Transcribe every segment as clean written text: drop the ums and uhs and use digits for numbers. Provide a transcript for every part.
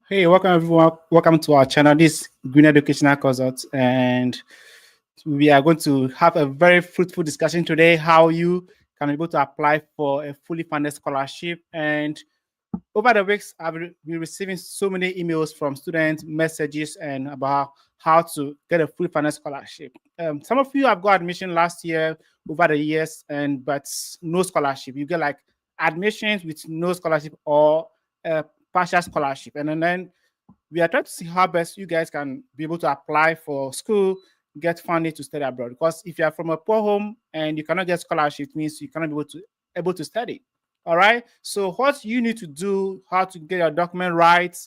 Hey, welcome everyone. Welcome to our channel. This is Green Educational Consult, and we are going to have a very fruitful discussion today. How you can be able to apply for a fully funded scholarship. And over the weeks, I've been receiving so many emails from students, messages, and about how to get a fully funded scholarship. Some of you have got admission last year, over the years, and but no scholarship. You get like admissions with no scholarship or partial scholarship, and then we are trying to see how best you guys can be able to apply for school, get funding to study abroad. Because if you are from a poor home and you cannot get scholarship, it means you cannot be able to study. All right. So what you need to do, how to get your document right,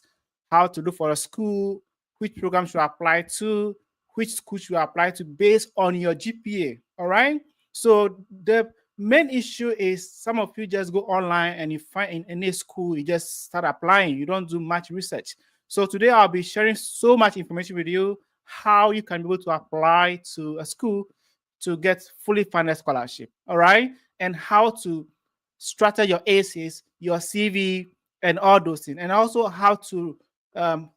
how to look for a school, which program should apply to, which school should apply to based on your GPA. All right. So the main issue is some of you just go online and you find in any school, you just start applying. You don't do much research. So today I'll be sharing so much information with you, how you can be able to apply to a school to get fully funded scholarship. All right. And how to structure your essays, your CV, and all those things, and also how to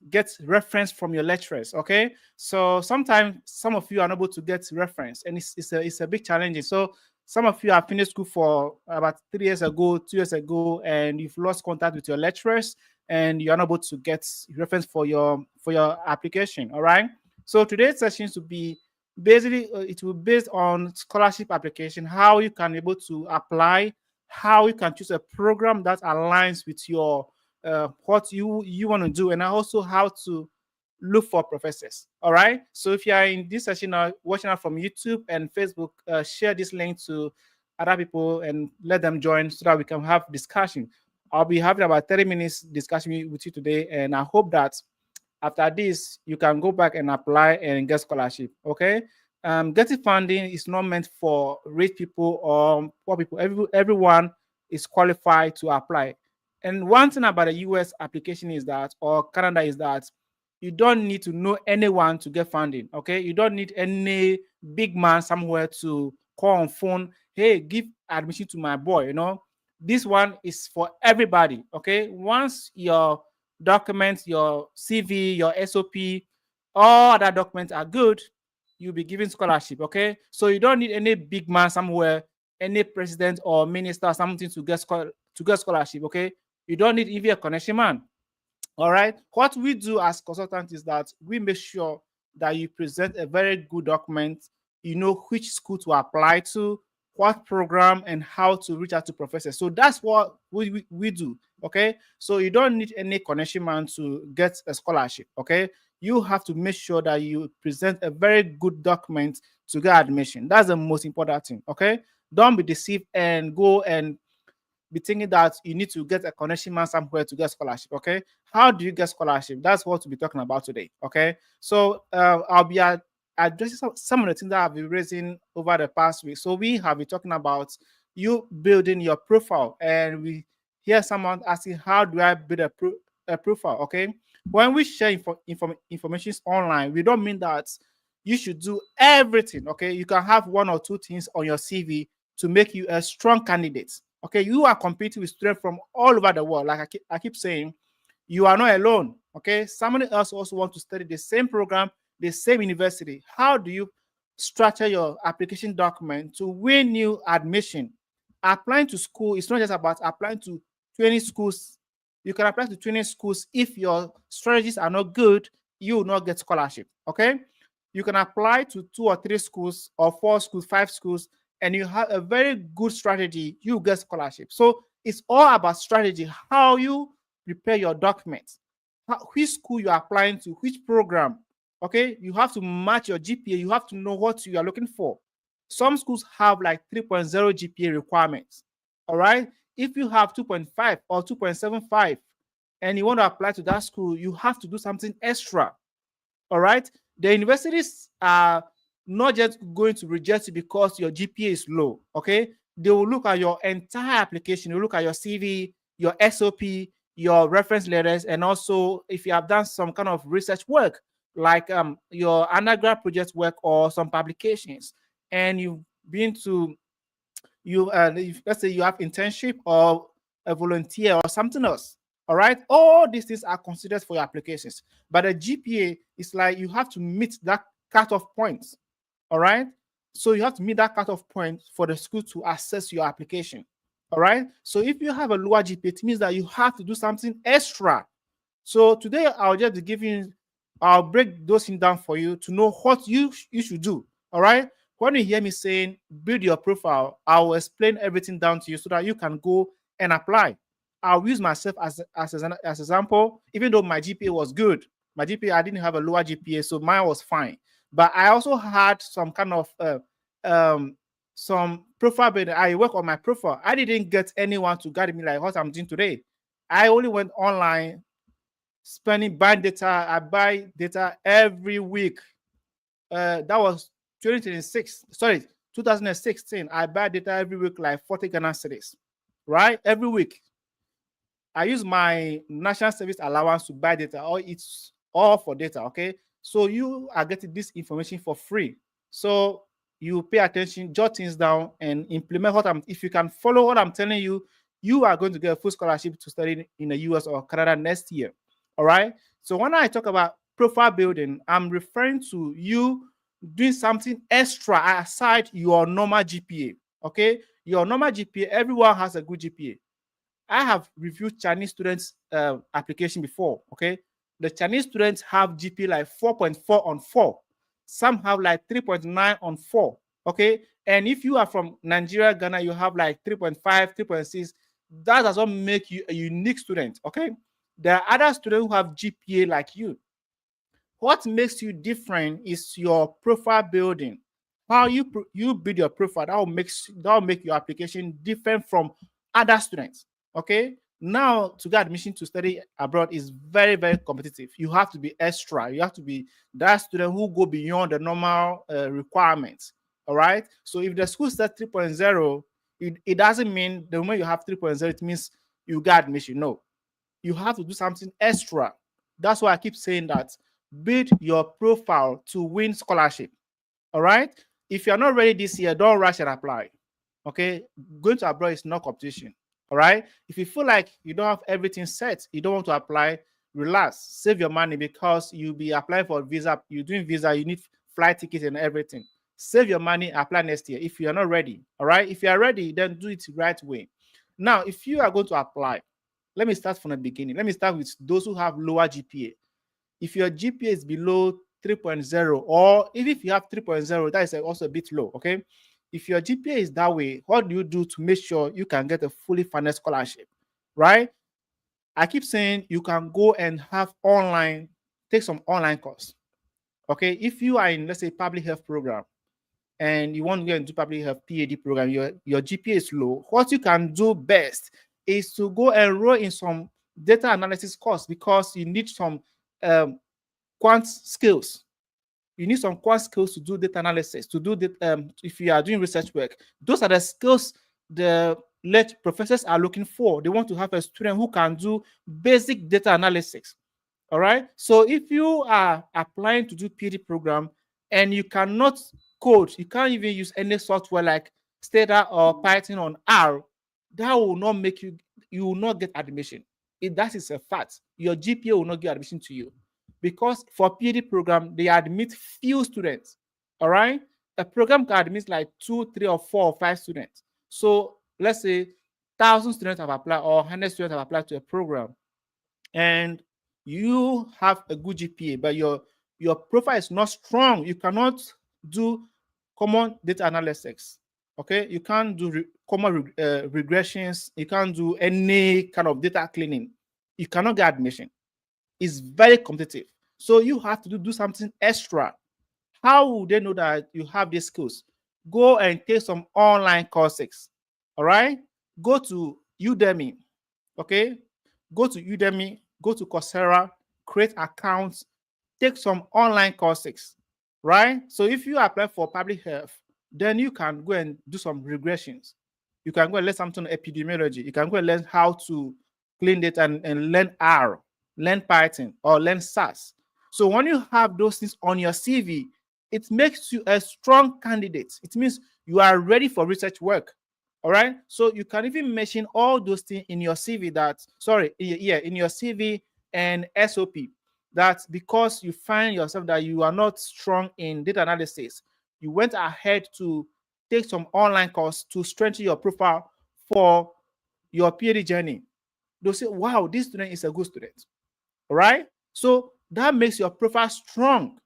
get reference from your lecturers. Okay, so sometimes some of you are unable to get reference, and it's a big challenge. So some of you have finished school for about 3 years ago, 2 years ago, and you've lost contact with your lecturers, and you're unable to get reference for your application. All right. So today's session will be basically it will be based on scholarship application, how you can be able to apply, how you can choose a program that aligns with your what you want to do, and also how to look for professors. All right. So if you are in this session now watching out from YouTube and Facebook, share this link to other people and let them join so that we can have discussion. I'll be having about 30 minutes discussion with you today, and I hope that after this you can go back and apply and get scholarship. Okay. Getting funding is not meant for rich people or poor people. Everyone is qualified to apply. And one thing about the US application is that, or Canada, is that you don't need to know anyone to get funding. Okay. You don't need any big man somewhere to call on phone, hey, give admission to my boy. This one is for everybody. Okay. Once your documents, your CV, your SOP, all other documents are good, you'll be given scholarship. Okay. So you don't need any big man somewhere, any president or minister or something to get scholarship. Okay. You don't need even a connection man. All right. What we do as consultants is that we make sure that you present a very good document. You know which school to apply to, what program, and how to reach out to professors. So that's what we do. Okay. So you don't need any connection man to get a scholarship. Okay. You have to make sure that you present a very good document to get admission. That's the most important thing. Okay. Don't be deceived and go and be thinking that you need to get a connection man somewhere to get scholarship. Okay, how do you get scholarship? That's what we'll be talking about today. Okay, so I'll be addressing some of the things that I've been raising over the past week. So we have been talking about you building your profile, and we hear someone asking, how do I build a profile? Okay, when we share information online, we don't mean that you should do everything. Okay, you can have one or two things on your CV to make you a strong candidate. Okay, you are competing with students from all over the world. Like I keep saying, you are not alone. Okay, somebody else also wants to study the same program, the same university. How do you structure your application document to win you admission? Applying to school is not just about applying to 20 schools. You can apply to 20 schools. If your strategies are not good, you will not get scholarship. Okay, you can apply to 2 or 3 schools or 4 schools, 5 schools, and you have a very good strategy, you get scholarship. So it's all about strategy, how you prepare your documents, which school you're applying to, which program. Okay, you have to match your GPA. You have to know what you are looking for. Some schools have like 3.0 GPA requirements. All right, if you have 2.5 or 2.75 and you want to apply to that school, you have to do something extra. All right, the universities are not just going to reject you because your GPA is low. Okay, they will look at your entire application. They will look at your CV, your SOP, your reference letters, and also if you have done some kind of research work, like your undergrad project work or some publications, and you've been to let's say you have internship or a volunteer or something else. All right, all these things are considered for your applications, but the GPA is like you have to meet that cutoff point. All right, so you have to meet that cutoff point for the school to assess your application. All right, so if you have a lower GPA, it means that you have to do something extra. So today I'll just be giving, I'll break those things down for you to know what you should do. All right, when you hear me saying build your profile, I'll explain everything down to you so that you can go and apply. I'll use myself as an example. Even though my GPA was good, my GPA, I didn't have a lower GPA, so mine was fine. But I also had some kind of some profile building. I work on my profile. I didn't get anyone to guide me like what I'm doing today. I only went online, buying data. I buy data every week. That was 2026. Sorry, 2016. I buy data every week, like 40 Ghana cedis, right? Every week. I use my national service allowance to buy data, or it's all for data. Okay, so you are getting this information for free. So you pay attention, jot things down, and implement what I'm. If you can follow what I'm telling you, you are going to get a full scholarship to study in the US or Canada next year. All right. So when I talk about profile building, I'm referring to you doing something extra aside your normal GPA. Okay, your normal GPA, everyone has a good GPA. I have reviewed Chinese students' application before. Okay, the Chinese students have GPA like 4.4 on 4. Some have like 3.9 on 4. Okay, and if you are from Nigeria, Ghana, you have like 3.5, 3.6. That does not make you a unique student. Okay, there are other students who have GPA like you. What makes you different is your profile building. How you build your profile, that will make your application different from other students. Okay, now to get admission to study abroad is very, very competitive. You have to be extra. You have to be that student who go beyond the normal requirements. All right, so if the school says 3.0, it doesn't mean the moment you have 3.0 it means you got admission. No, you have to do something extra. That's why I keep saying that build your profile to win scholarship. All right, if you're not ready this year, don't rush and apply. Okay, going to abroad is not competition. All right, if you feel like you don't have everything set, you don't want to apply, relax, save your money, because you'll be applying for a visa. You're doing visa, you need flight tickets and everything. Save your money, apply next year if you're not ready. All right, if you are ready, then do it the right way. Now, if you are going to apply, let me start from the beginning. Let me start with those who have lower GPA. If your GPA is below 3.0, or even if you have 3.0, that is also a bit low. Okay, if your GPA is that way, what do you do to make sure you can get a fully funded scholarship? Right, I keep saying you can go and have take some online course. Okay, if you are in, let's say, public health program, and you want to go into public health PhD program, your GPA is low, what you can do best is to go enroll in some data analysis course, because you need some quant skills. You need some quant skills to do data analysis, to do if you are doing research work. Those are the skills the professors are looking for. They want to have a student who can do basic data analysis. All right. So if you are applying to do PhD program and you cannot code, you can't even use any software like Stata or Python on R, that will not make you will not get admission. That is a fact. Your GPA will not give admission to you, because for PhD program, they admit few students. All right. A program can admit like 2, 3, or 4 or 5 students. So let's say 1,000 students have applied, or 100 students have applied to a program, and you have a good GPA, but your profile is not strong. You cannot do common data analysis. Okay, you can't do common regressions. You can't do any kind of data cleaning. You cannot get admission. It's very competitive. So you have to do something extra. How would they know that you have these skills? Go and take some online courses. All right, go to Udemy. Okay, go to Udemy, go to Coursera, create accounts, take some online courses, right? So if you apply for public health, then you can go and do some regressions. You can go and learn something on epidemiology. You can go and learn how to clean data and learn R, learn Python, or learn SAS. So when you have those things on your CV, it makes you a strong candidate. It means you are ready for research work. All right. So you can even mention all those things in your CV in your CV and SOP, that because you find yourself that you are not strong in data analysis, you went ahead to take some online course to strengthen your profile for your PhD journey. They'll say, wow, this student is a good student. All right. So that makes your profile strong.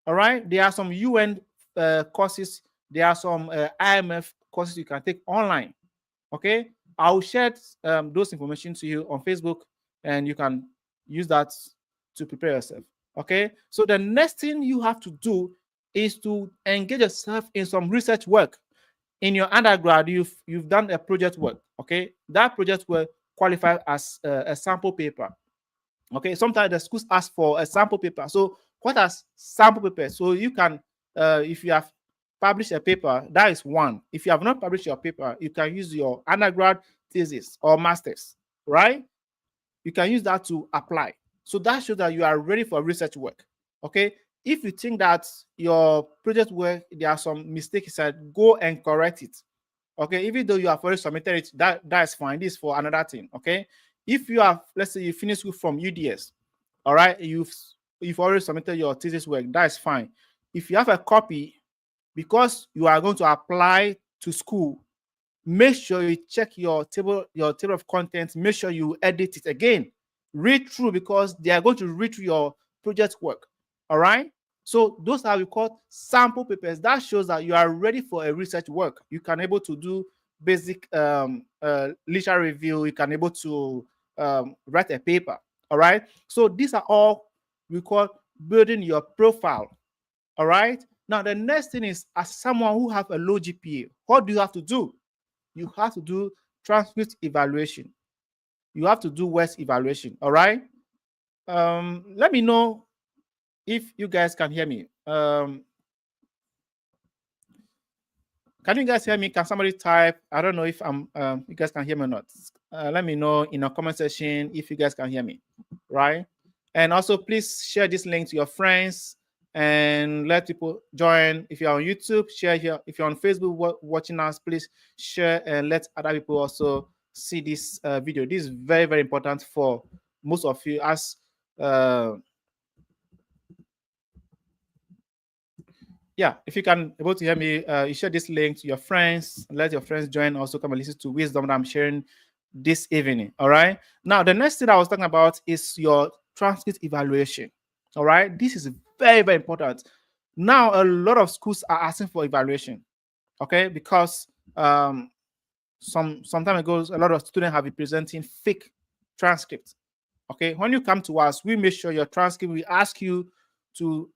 All right. There are some UN courses, there are some IMF courses you can take online. Okay. I'll share those information to you on Facebook, and you can use that to prepare yourself. Okay. So the next thing you have to do is to engage yourself in some research work. In your undergrad, you've done a project work. Okay. That project work qualifies as a sample paper. Okay, sometimes the schools ask for a sample paper. So what are sample papers? So you can, if you have published a paper, that is one. If you have not published your paper, you can use your undergrad thesis or master's, right? You can use that to apply. So that shows that you are ready for research work. Okay. If you think that your project work, there are some mistakes, go and correct it. Okay, even though you have already submitted it, that's fine. This is for another thing. Okay, if you have, let's say you finish school from UDS, all right, you've already submitted your thesis work, that's fine. If you have a copy, because you are going to apply to school, make sure you check your table of contents, make sure you edit it again, read through, because they are going to read through your project work. All right. So those are we call sample papers. That shows that you are ready for a research work. You can able to do basic literature review. You can able to write a paper. All right. So these are all we call building your profile. All right. Now the next thing is, as someone who have a low GPA, what do you have to do? You have to do transcript evaluation. You have to do West evaluation. All right. Let me know if you guys can hear me. Can you guys hear me? Can somebody type? I don't know if you guys can hear me or not. Let me know in the comment section if you guys can hear me, right? And also, please share this link to your friends and let people join. If you're on YouTube, share here. If you're on Facebook watching us, please share and let other people also see this video. This is very, very important for most of you, as yeah, if you can able to hear me, you share this link to your friends. Let your friends join. Also, come and listen to wisdom that I'm sharing this evening. All right. Now, the next thing I was talking about is your transcript evaluation. All right. This is very, very important. Now, a lot of schools are asking for evaluation. Okay, because some time ago, a lot of students have been presenting fake transcripts. Okay, when you come to us, we make sure your transcript. We ask you to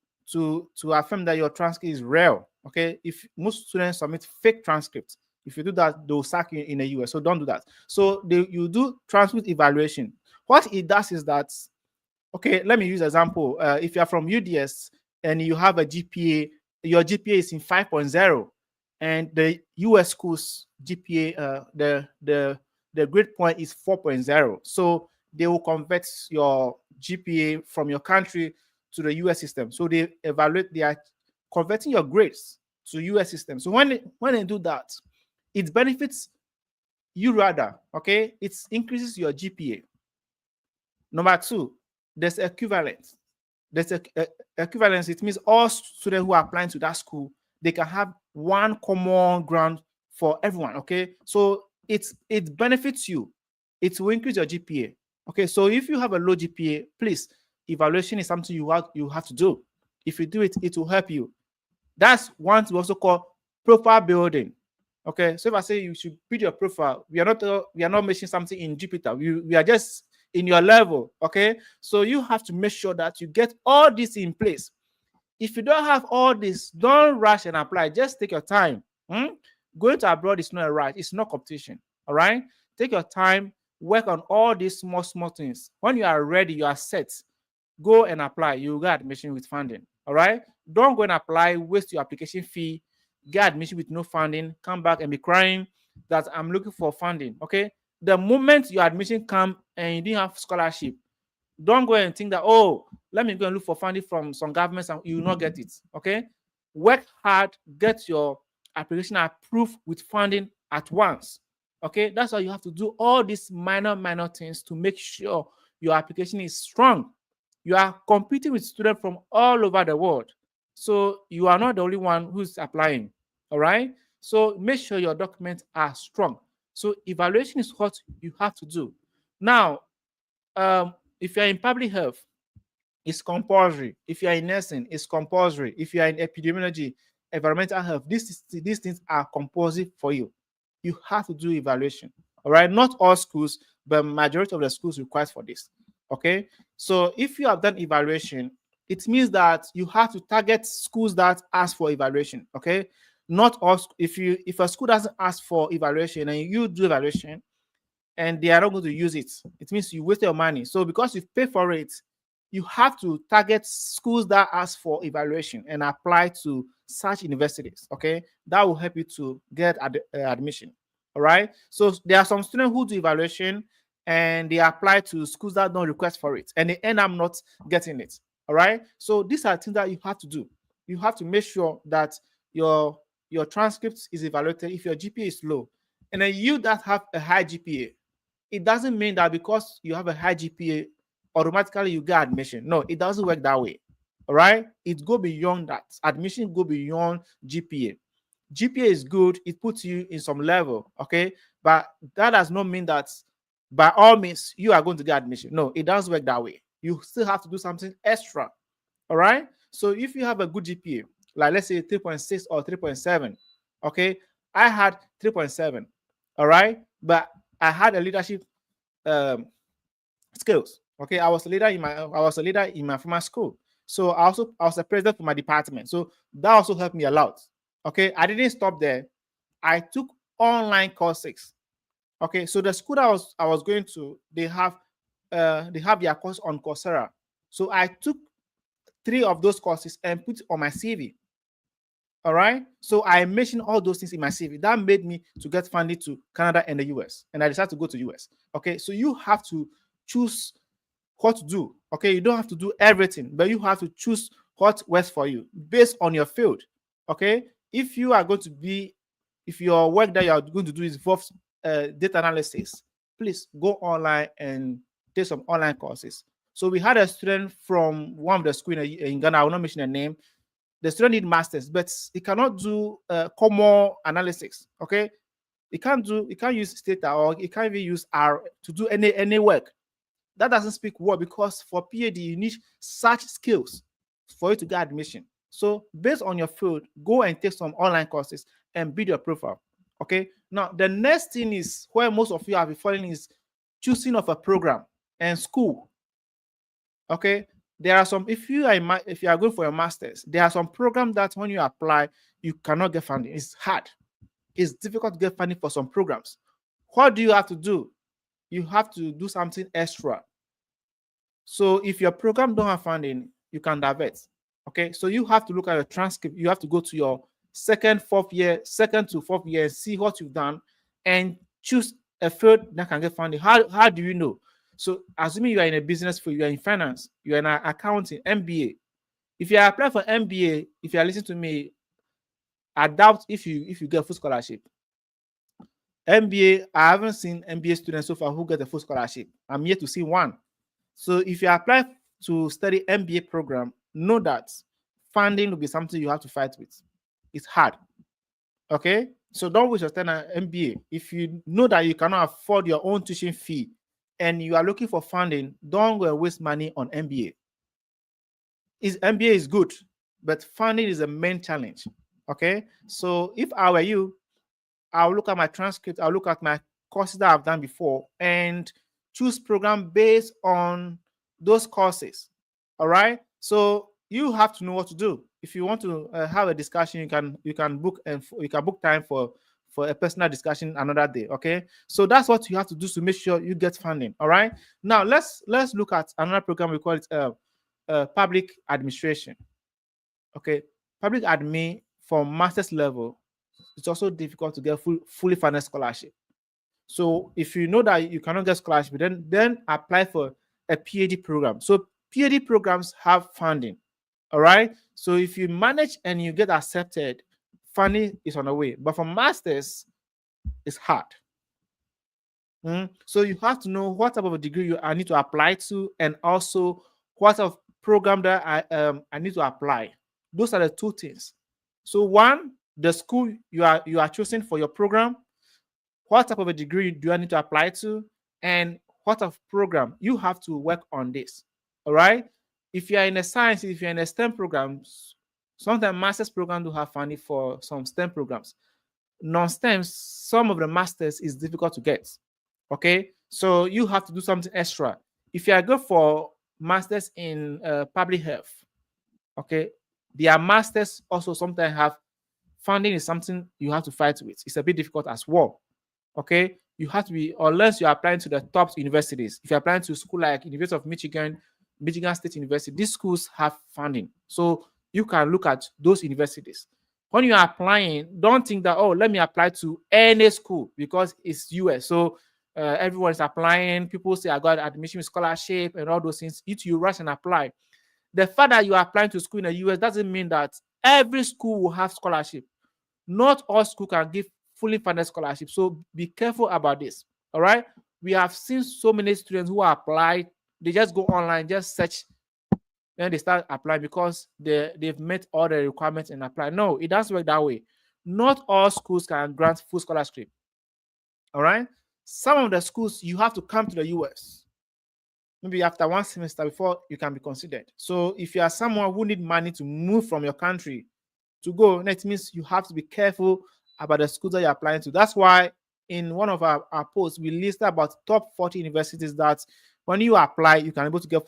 affirm that your transcript is real. Okay, if most students submit fake transcripts, if you do that, they'll sack you in the US. So don't do that. So you do transcript evaluation. What it does is that, okay, let me use an example. If you are from UDS and you have a GPA, your GPA is in 5.0, and the US schools GPA, the grade point is 4.0. So they will convert your GPA from your country to the US system. So they are converting your grades to US system. So when they do that, it benefits you rather. Okay, it increases your GPA. Number two, there's equivalence. There's equivalence. It means all students who are applying to that school, they can have one common ground for everyone. Okay, so it benefits you. It will increase your GPA. Okay, so if you have a low GPA, please, evaluation is something you have to do. If you do it, it will help you. That's one we also call profile building. Okay, so if I say you should build your profile, we are not making something in Jupyter. We are just in your level. Okay, so you have to make sure that you get all this in place. If you don't have all this, don't rush and apply. Just take your time. Going to abroad is not a rush. It's not competition. All right, take your time. Work on all these small things. When you are ready, you are set. Go and apply. You get admission with funding. All right, don't go and apply, waste your application fee, get admission with no funding, come back and be crying that I'm looking for funding. Okay, the moment your admission come and you didn't have scholarship, don't go and think that, oh, let me go and look for funding from some governments and you will not get it. Okay, work hard, get your application approved with funding at once. Okay, that's why you have to do all these minor things to make sure your application is strong. You are competing with students from all over the world, so you are not the only one who's applying. All right, so make sure your documents are strong. So evaluation is what you have to do. Now, if you're in public health, it's compulsory. If you're in nursing, it's compulsory. If you're in epidemiology, environmental health, these things are compulsory for you. You have to do evaluation. All right, not all schools, but majority of the schools requires for this. Okay, so if you have done evaluation, it means that you have to target schools that ask for evaluation. Okay, not all. If a school doesn't ask for evaluation and you do evaluation, and they are not going to use it, it means you waste your money. So because you've paid for it, you have to target schools that ask for evaluation and apply to such universities. Okay, that will help you to get admission. All right, so there are some students who do evaluation and they apply to schools that don't request for it, and they end up not getting it. All right, so these are things that you have to do. You have to make sure that your transcript is evaluated if your GPA is low. And then you that have a high GPA, it doesn't mean that because you have a high GPA, automatically you get admission. No, it doesn't work that way. All right, it go beyond that. Admission go beyond GPA. GPA is good, it puts you in some level, okay, but that does not mean that by all means you are going to get admission. No, it doesn't work that way. You still have to do something extra. All right, so if you have a good GPA, like let's say 3.6 or 3.7, okay, I had 3.7. All right, but I had a leadership skills. Okay, I was a leader in my former school. So I was a president for my department. So that also helped me a lot. Okay, I didn't stop there. I took online courses. Okay, so the school that I was going to, they have their course on Coursera. So I took 3 of those courses and put it on my CV. All right. So I mentioned all those things in my CV. That made me to get funding to Canada and the US. And I decided to go to US. Okay. So you have to choose what to do. Okay. You don't have to do everything, but you have to choose what works for you based on your field. Okay. If you are going to be, if your work that you are going to do involves data analysis, please go online and take some online courses. So we had a student from one of the schools in Ghana. I will not mention the name. The student need masters, but he cannot do common analysis. Okay, he can't use data, or he can't even use R to do any work. That doesn't speak well, because for PhD you need such skills for you to get admission. So based on your field, go and take some online courses and build your profile. Okay. Now the next thing is where most of you have been falling is choosing of a program and school. Okay, there are some, if you are going for a master's, there are some programs that when you apply, you cannot get funding. It's hard. It's difficult to get funding for some programs. What do you have to do? You have to do something extra. So if your program don't have funding, you can divert. Okay, so you have to look at your transcript. You have to go to your second to fourth year, and see what you've done and choose a field that can get funding. How do you know? So assuming you are in a business field, you are in finance, you are in accounting, MBA. If you apply for MBA, if you are listening to me, I doubt if you get full scholarship. MBA, I haven't seen MBA students so far who get a full scholarship. I'm yet to see one. So if you apply to study MBA program, know that funding will be something you have to fight with. It's hard. Okay, so don't waste your time on MBA. If you know that you cannot afford your own tuition fee and you are looking for funding, don't go and waste money on MBA. MBA is good, but funding is the main challenge. Okay, so if I were you, I'll look at my transcript, I'll look at my courses that I've done before and choose program based on those courses. All right, so you have to know what to do. If you want to have a discussion, you can book time for a personal discussion another day. Okay, so that's what you have to do to make sure you get funding. All right, now let's look at another program. We call it public administration. Okay, public admin for master's level, it's also difficult to get fully funded scholarship. So if you know that you cannot get scholarship, then apply for a PhD program. So PhD programs have funding. All right. So if you manage and you get accepted, funding is on the way. But for masters, is hard. So you have to know what type of a degree I need to apply to, and also what type of program that I need to apply. Those are the two things. So one, the school you are choosing for your program, what type of a degree do I need to apply to, and what type of program you have to work on this. All right. If you are in a science, if you're in a STEM programs, sometimes master's program do have funding for some STEM programs. Non-STEM, some of the masters is difficult to get. Okay, so you have to do something extra. If you are good for masters in public health, okay, their masters also sometimes have funding is something you have to fight with. It's a bit difficult as well. Okay, you have to be, unless you're applying to the top universities. If you're applying to school like University of Michigan, Michigan State University, these schools have funding, so you can look at those universities. When you are applying, don't think that, oh, let me apply to any school because it's US. So everyone is applying. People say I got admission with scholarship and all those things. If you rush and apply, the fact that you are applying to school in the US doesn't mean that every school will have scholarship. Not all school can give fully funded scholarship. So be careful about this. All right. We have seen so many students who are applied. They just go online, just search, and they start applying because they've met all the requirements and apply. No, it doesn't work that way. Not all schools can grant full scholarship. All right. Some of the schools you have to come to the US maybe after one semester before you can be considered. So if you are someone who need money to move from your country to go, that means you have to be careful about the schools that you're applying to. That's why in one of our posts, we listed about top 40 universities that when you apply, you can be able to get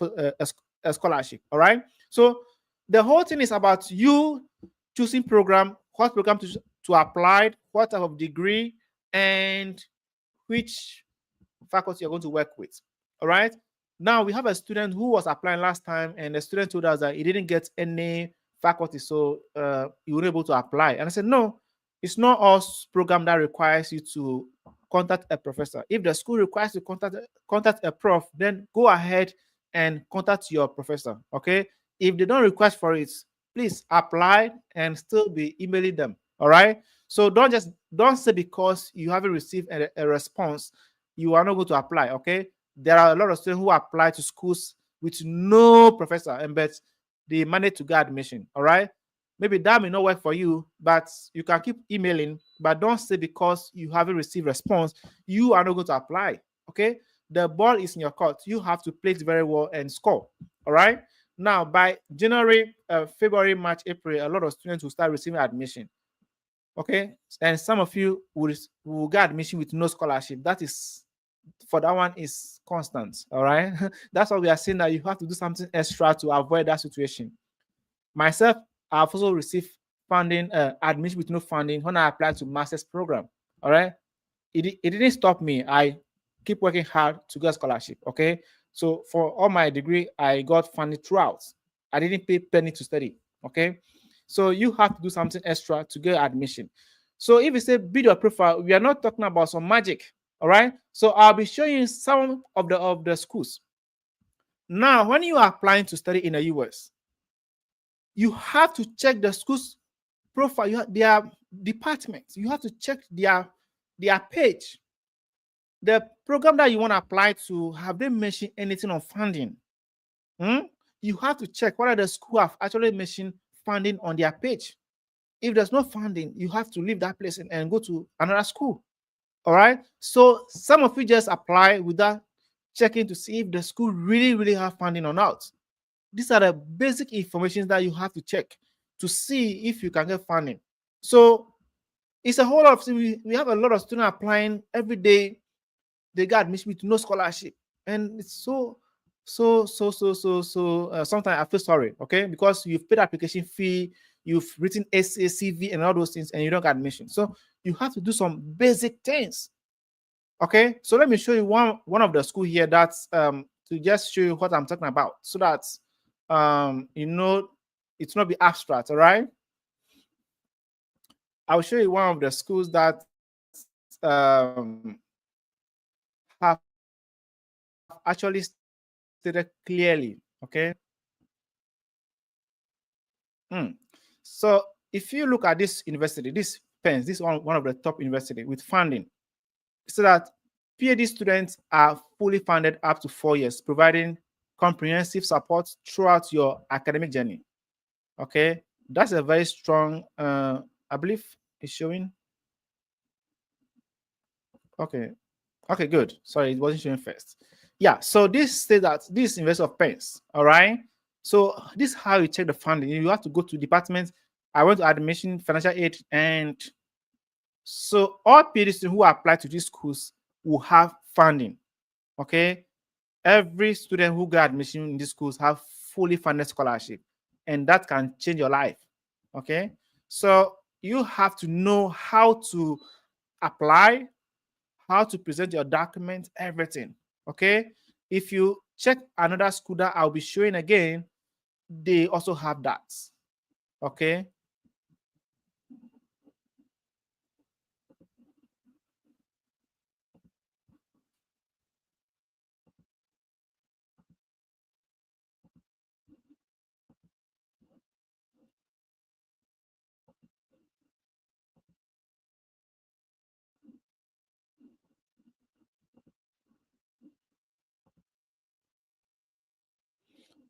a scholarship. All right. So the whole thing is about you choosing program, what program to apply, what type of degree, and which faculty you're going to work with. All right. Now we have a student who was applying last time, and the student told us that he didn't get any faculty, so he wasn't able to apply. And I said, no, it's not all program that requires you to contact a professor. If the school requires you to contact a prof, then go ahead and contact your professor. Okay. If they don't request for it, please apply and still be emailing them. All right. So don't say because you haven't received a response, you are not going to apply. Okay. There are a lot of students who apply to schools with no professor, and but they manage to get admission. All right. Maybe that may not work for you, but you can keep emailing. But don't say because you haven't received response, you are not going to apply. Okay. The ball is in your court. You have to play it very well and score. All right. Now, by January, February, March, April, a lot of students will start receiving admission. Okay. And some of you will get admission with no scholarship. That is, for that one is constant. All right. That's why we are saying that you have to do something extra to avoid that situation. Myself, I've also received funding, admission with no funding when I applied to master's program. All right. It didn't stop me. I keep working hard to get scholarship. Okay. So for all my degree, I got funding throughout. I didn't pay penny to study. Okay. So you have to do something extra to get admission. So if you say build your profile, we are not talking about some magic. All right. So I'll be showing you some of the schools. Now, when you are applying to study in the US, you have to check the school's profile, their departments. You have to check their page. The program that you want to apply to, have they mentioned anything on funding? You have to check whether the school have actually mentioned funding on their page. If there's no funding, you have to leave that place and go to another school. All right. So some of you just apply without checking to see if the school really have funding or not. These are the basic information that you have to check to see if you can get funding. So it's a whole lot of things. We have a lot of students applying every day. They got admission with no scholarship, and it's sometimes I feel sorry, okay, because you've paid application fee, you've written essay, CV, and all those things, and you don't get admission. So you have to do some basic things. Okay, so let me show you one of the school here that's to just show you what I'm talking about, so that you know it's not be abstract. All right, I'll show you one of the schools that have actually stated clearly. Okay. So if you look at this university, this Penn. This is one of the top university with funding, so that PhD students are fully funded up to 4 years, providing comprehensive support throughout your academic journey. Okay, that's a very strong. I believe it's showing. Okay, okay, good. Sorry, it wasn't showing first. Yeah, so this says that this investor of pens. All right. So this is how you check the funding. You have to go to department. I went to admission, financial aid, and so all PhD students who apply to these schools will have funding. Okay, every student who got admission in these schools have fully funded scholarship, and that can change your life. Okay, so you have to know how to apply, how to present your document, everything. Okay, if you check another school that I'll be showing again, they also have that. Okay.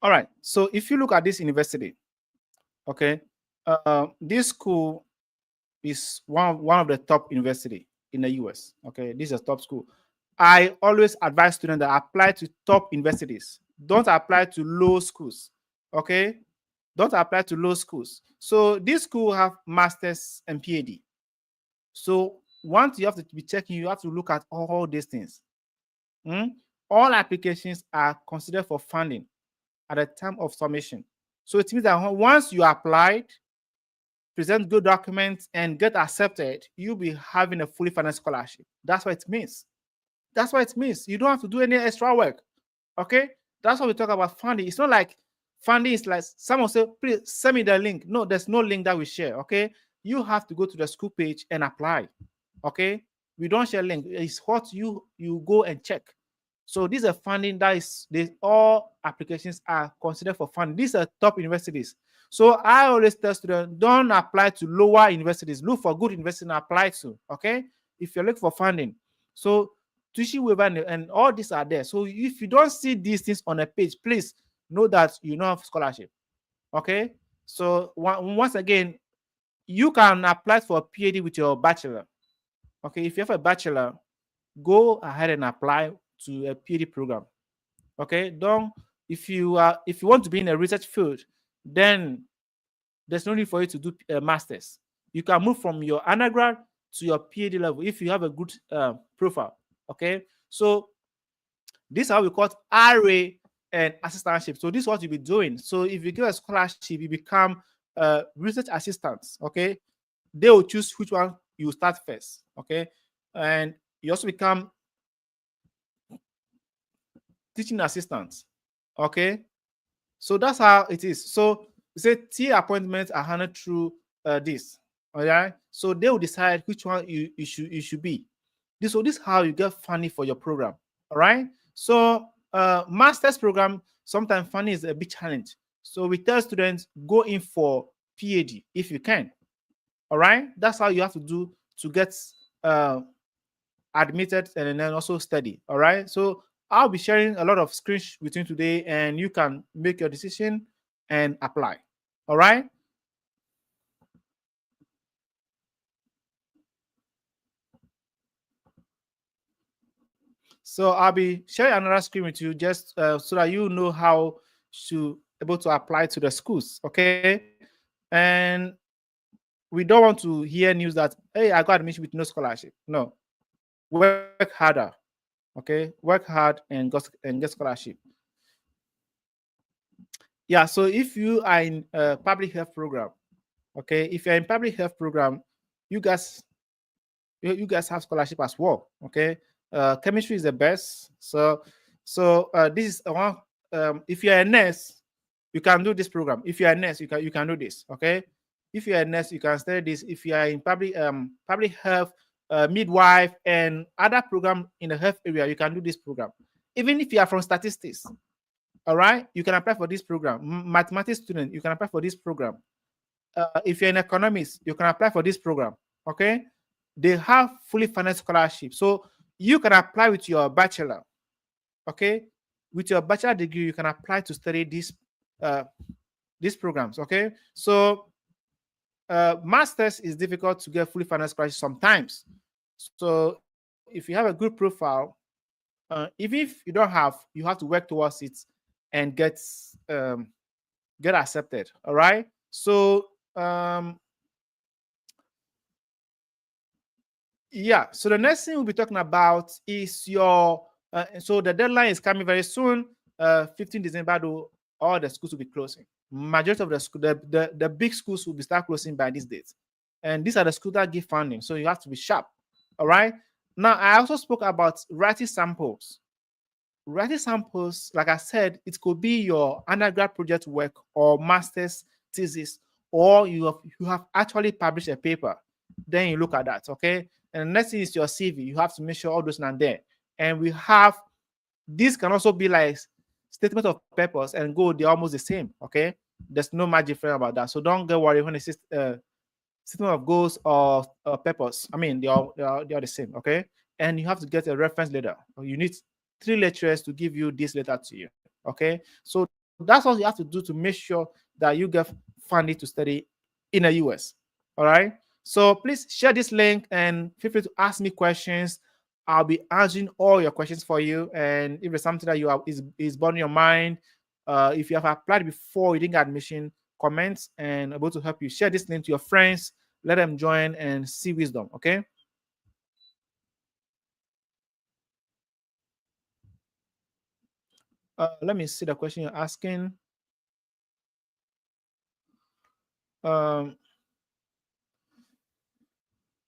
All right. So if you look at this university, okay, this school is one of the top university in the US. Okay, this is a top school. I always advise students that apply to top universities. Don't apply to low schools. Okay, don't apply to low schools. So this school have masters and PhD. So once you have to be checking, you have to look at all these things. All applications are considered for funding at the time of submission. So it means that once you applied, present good documents, and get accepted, you'll be having a fully funded scholarship. That's what it means. That's what it means. You don't have to do any extra work. Okay? That's what we talk about funding. It's not like funding is like someone say, please send me the link. No, there's no link that we share. Okay? You have to go to the school page and apply. Okay? We don't share link. It's what you go and check. So these are funding that is all applications are considered for funding. These are top universities. So I always tell students, don't apply to lower universities. Look for good universities and apply to. Okay, if you're looking for funding. So tuition waiver and all these are there. So if you don't see these things on a page, please know that you don't have scholarship. Okay. So once again, you can apply for a PhD with your bachelor. Okay, if you have a bachelor, go ahead and apply to a PhD program. Okay, don't if you want to be in a research field, then there's no need for you to do a master's. You can move from your undergrad to your PhD level if you have a good profile. Okay, so this is how we call it RA and assistantship. So this is what you'll be doing. So if you get a scholarship, you become research assistants. Okay, they will choose which one you start first. Okay, and you also become teaching assistants. Okay, so that's how it is. So we say TA appointments are handled through this. All right, so they will decide which one you should be. So this is how you get funding for your program. All right, so master's program sometimes funding is a big challenge. So we tell students go in for PhD if you can. All right, that's how you have to do to get admitted and then also study. All right, so I'll be sharing a lot of screens with you today, and you can make your decision and apply. All right. So I'll be sharing another screen with you just so that you know how to able to apply to the schools. Okay. And we don't want to hear news that, hey, I got admission with no scholarship. No, work harder. Okay, work hard and get scholarship. Yeah, so if you are in a public health program, okay, if you're in public health program, you guys have scholarship as well. Okay, chemistry is the best. So this is one. If you're a nurse, you can do this program. If you're a nurse, you can do this. Okay, if you're a nurse, you can study this. If you are in public health, midwife, and other program in the health area, you can do this program. Even if you are from statistics, all right, you can apply for this program. Mathematics student, you can apply for this program. If you're an economist, you can apply for this program. Okay, they have fully funded scholarship, so you can apply with your bachelor. Okay, with your bachelor degree, you can apply to study uh, these programs. Okay, so masters is difficult to get fully funded scholarship sometimes. So if you have a good profile, even if you don't have, you have to work towards it and um, get accepted. All right. So yeah. So the next thing we'll be talking about is your. So the deadline is coming very soon. 15 December, though, all the schools will be closing. Majority of the school, the big schools will be start closing by this date, and these are the schools that give funding. So you have to be sharp. All right. Now I also spoke about writing samples. Writing samples, like I said, it could be your undergrad project work or master's thesis, or you have actually published a paper. Then you look at that, okay? And the next thing is your CV. You have to make sure all those are there. And we have this can also be like statement of purpose and goal. They're almost the same, okay? There's no much different about that. So don't get worried when it says system of goals or purpose. I mean, they are the same, okay? And you have to get a reference letter. You need 3 lecturers to give you this letter to you, okay? So that's what you have to do to make sure that you get funding to study in the US, all right? So please share this link and feel free to ask me questions. I'll be answering all your questions for you. And if there's something that is burning your mind, if you have applied before you didn't get admission, comments and able to help you. Share this link to your friends, let them join and see wisdom. Okay. Let me see the question you're asking. Um,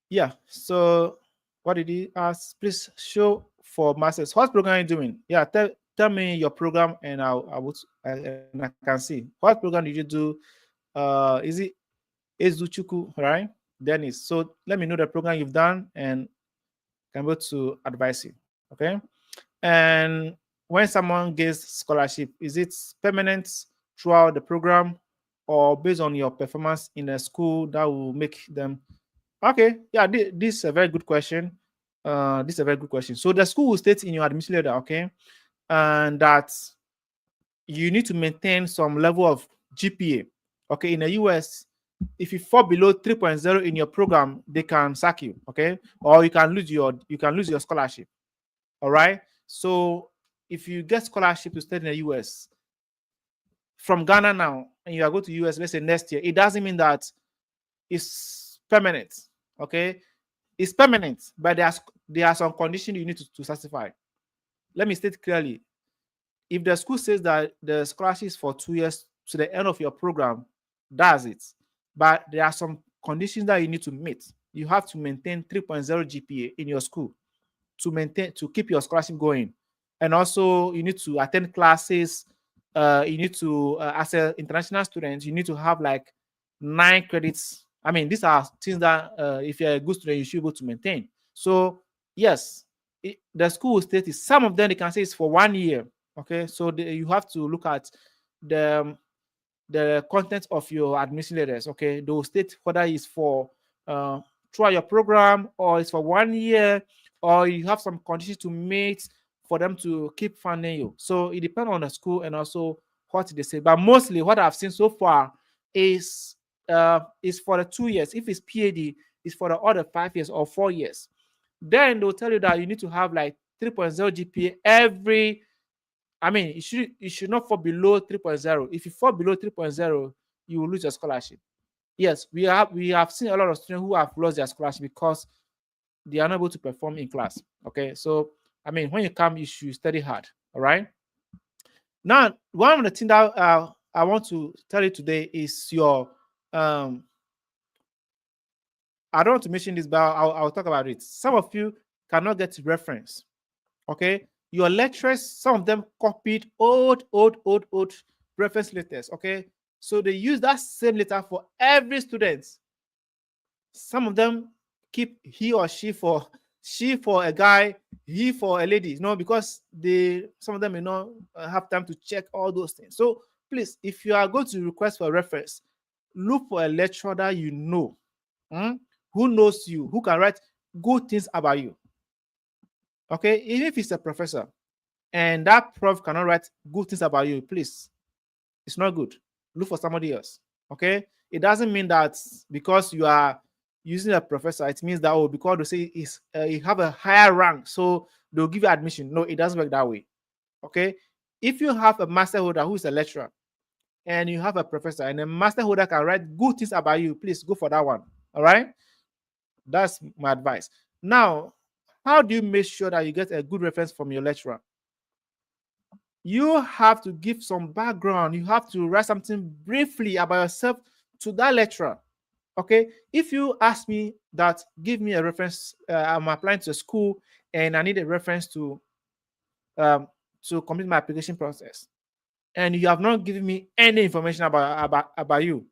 yeah. So, what did he ask? Please show for masters. What program are you doing? Yeah. Tell me your program, and and I can see what program did you do. Is it Ezuchuku, right? Dennis. So let me know the program you've done, and can able to advise you. Okay. And when someone gets scholarship, is it permanent throughout the program or based on your performance in a school that will make them? Okay, yeah, this is a very good question. This is a very good question. So the school will state in your admission letter, okay, and that you need to maintain some level of GPA. Okay, in the US, if you fall below 3.0 in your program, they can sack you, okay, or you can lose your scholarship. All right. So if you get scholarship to study in the US from Ghana now, and you are going to US, let's say next year, it doesn't mean that it's permanent. Okay, it's permanent, but there are some conditions you need to satisfy. Let me state clearly: if the school says that the scholarship is for 2 years to the end of your program, that's it. But there are some conditions that you need to meet. You have to maintain 3.0 GPA in your school to keep your scholarship going, and also you need to attend classes. You need to as an international student, you need to have like 9 credits. I mean, these are things that if you're a good student, you should be able to maintain. So yes, the school will state is some of them they can say it's for 1 year. Okay, so you have to look at the the content of your admission letters. Okay, they will state whether it's for uh, throughout your program or it's for 1 year, or you have some conditions to meet for them to keep funding you. So it depends on the school and also what they say. But mostly, what I've seen so far is for the 2 years. If it's PAD, it's for the other 5 years or 4 years. Then they'll tell you that you need to have like 3.0 GPA every. I mean, it should not fall below 3.0. If you fall below 3.0, you will lose your scholarship. Yes, we have seen a lot of students who have lost their scholarship because they are not able to perform in class. Okay, so I mean, when you come, you should study hard. All right. Now, one of the things that I want to tell you today is your I don't want to mention this, but I'll talk about it. Some of you cannot get reference. Okay, your lecturers, some of them copied old reference letters. Okay, so they use that same letter for every student. Some of them keep he or she for a guy, he for a lady, because some of them may not have time to check all those things. So please, if you are going to request for a reference, look for a lecturer that you know, hmm, who knows you, who can write good things about you. Okay, even if it's a professor and that prof cannot write good things about you, please, it's not good. Look for somebody else. Okay, it doesn't mean that because you are using a professor, it means that, oh, because they say is you have a higher rank, so they'll give you admission. No, it doesn't work that way. Okay, if you have a master holder who is a lecturer and you have a professor and a master holder can write good things about you, please go for that one. All right, that's my advice. Now, how do you make sure that you get a good reference from your lecturer? You have to give some background. You have to write something briefly about yourself to that lecturer. Okay, if you ask me that, give me a reference, I'm applying to a school and I need a reference um, to complete my application process, and you have not given me any information about you.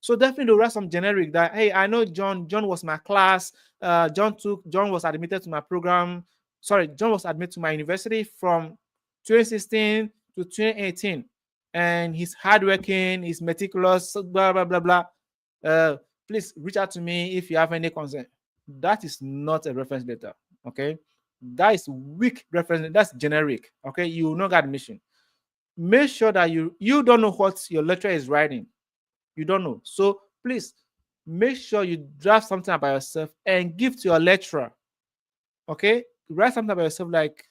So definitely write some generic that, hey, I know John. John was my class. John was admitted to my program. Sorry, John was admitted to my university from 2016 to 2018, and he's hardworking. He's meticulous. Blah blah blah blah. Please reach out to me if you have any concern. That is not a reference letter. Okay, that is weak reference. That's generic. Okay, you will not get admission. Make sure that you don't know what your lecturer is writing. You don't know. So please make sure you draft something about yourself and give to your lecturer. Okay? Write something about yourself, like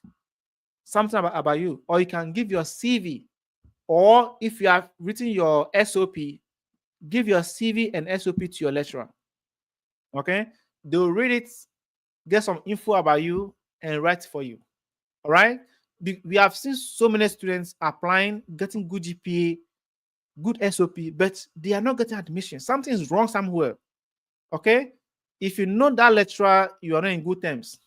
something about you. Or you can give your CV. Or if you have written your SOP, give your CV and SOP to your lecturer. Okay? They'll read it, get some info about you, and write for you. All right? We have seen so many students applying, getting good GPA, good SOP, but they are not getting admission. Something is wrong somewhere. Okay? If you know that lecturer, you are not in good terms.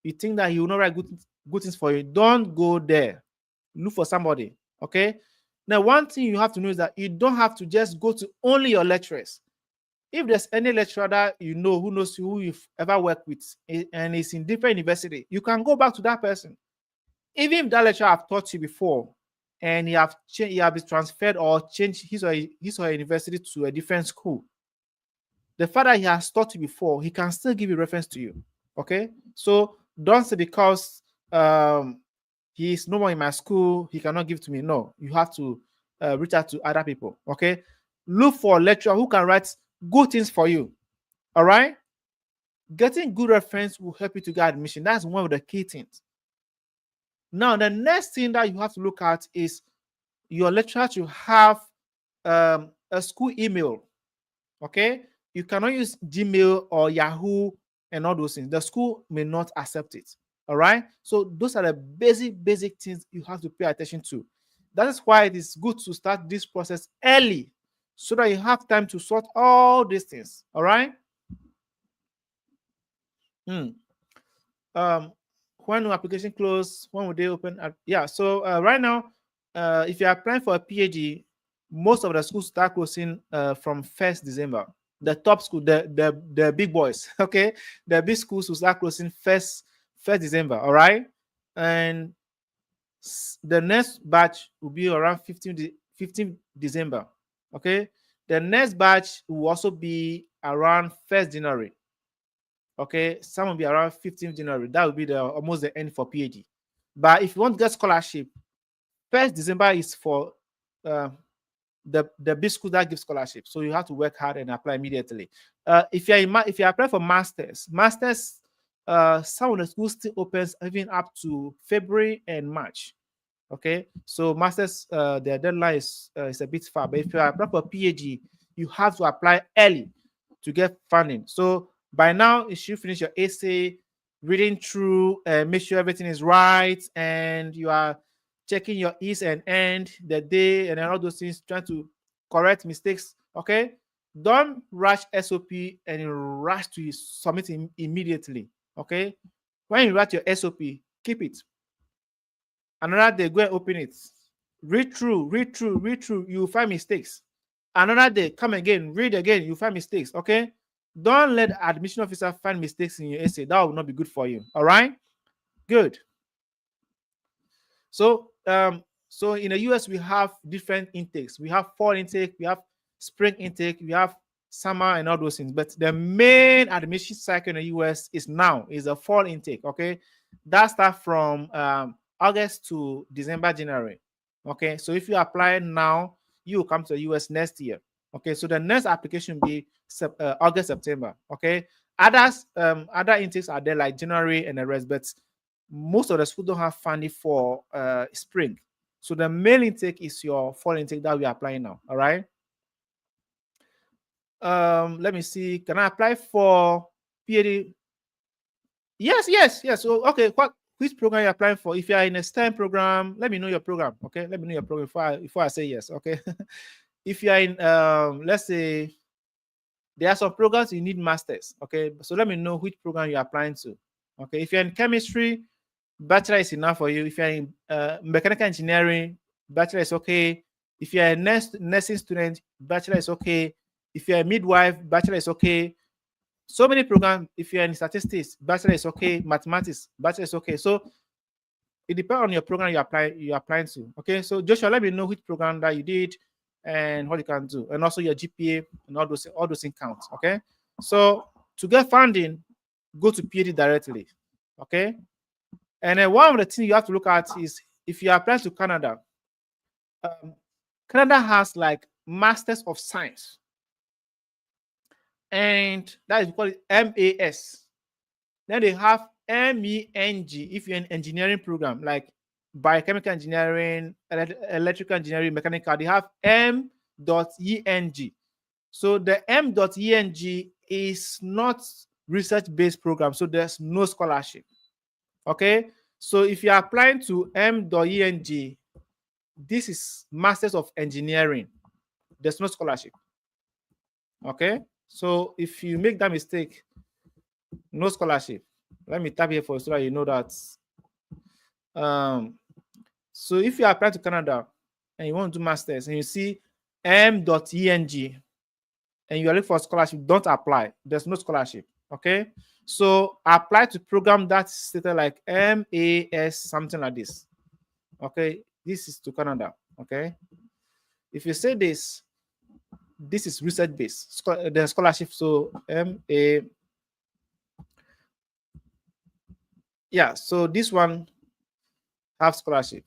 You think that he will not write good things for you. Don't go there. Look for somebody. Okay? Now, one thing you have to know is that you don't have to just go to only your lecturers. If there's any lecturer that you know who knows you, who you've ever worked with, and is in different university, you can go back to that person. Even if that lecturer have taught you before, and he have been transferred or changed his or her university to a different school, the fact that he has taught you before, he can still give a reference to you. Okay, so don't say because he is no more in my school, he cannot give to me. No, you have to reach out to other people. Okay, look for a lecturer who can write good things for you. All right, getting good reference will help you to get admission. That's one of the key things. Now, the next thing that you have to look at is your lecturer to have a school email. Okay, you cannot use Gmail or Yahoo and all those things. The school may not accept it. All right, so those are the basic things you have to pay attention to. That is why it is good to start this process early, so that you have time to sort all these things. All right. When will application close? When will they open? Yeah, so right now, if you're applying for a PhD, most of the schools start closing from 1st December. The top school, the big boys, okay? The big schools will start closing 1st December, all right? And the next batch will be around 15 December, okay? The next batch will also be around 1st January. Okay, some will be around 15th January. That will be almost the end for PhD. But if you want to get scholarship, 1st December is for the big school that gives scholarship. So you have to work hard and apply immediately. If you apply for masters, some of the schools still opens even up to February and March. Okay, so masters, their deadline is a bit far. But if you apply for PhD, you have to apply early to get funding. So by now, you should finish your essay, reading through, make sure everything is right, and you are checking your is and end, the day, and all those things, trying to correct mistakes. Okay, don't rush SOP and rush to submit immediately. Okay, when you write your SOP, keep it. Another day, go and open it. Read through. You will find mistakes. Another day, come again, read again, you find mistakes. Okay, don't let the admission officer find mistakes in your essay. That will not be good for you. All right, good. So so in the US we have different intakes. We have fall intake, we have spring intake, we have summer and all those things. But the main admission cycle in the US is now, is a fall intake. Okay, that starts from August to December, January. Okay, so if you apply now, you will come to the US next year. Okay, so the next application will be August, September. Okay, other intakes are there like January and the rest, but most of the schools don't have funding for spring. So the main intake is your fall intake that we are applying now. All right. Let me see. Can I apply for PhD? Yes. So okay, which program you're applying for? If you are in a STEM program, let me know your program. Okay, let me know your program before I say yes. Okay. If you are in let's say there are some programs you need masters. Okay, so let me know which program you're applying to. Okay, if you're in chemistry, bachelor is enough for you. If you're in mechanical engineering, bachelor is okay. If you're a nursing student, bachelor is okay. If you're a midwife, bachelor is okay. So many programs. If you're in statistics, bachelor is okay. Mathematics, bachelor is okay. So it depends on your program you're applying to. Okay, so Joshua, let me know which program that you did and what you can do, and also your GPA and all those things count. Okay, so to get funding, go to PhD directly. Okay, and then one of the things you have to look at is if you apply to Canada. Canada has like Masters of Science, and that is called MAS. Then they have MEng if you're in engineering program like biochemical engineering, electrical engineering, mechanical. They have M.eng. So the M.eng is not research-based program, so there's no scholarship. Okay, so if you're applying to M.eng, this is Masters of Engineering. There's no scholarship. Okay, so if you make that mistake, no scholarship. Let me tap here for so that you know that. So if you apply to Canada and you want to do masters and you see M.eng and you are looking for a scholarship, don't apply. There's no scholarship. Okay, so apply to program that's stated like MAS, something like this. Okay, this is to Canada. Okay, if you say this is research based, the scholarship. So MA. Yeah, so this one have scholarship.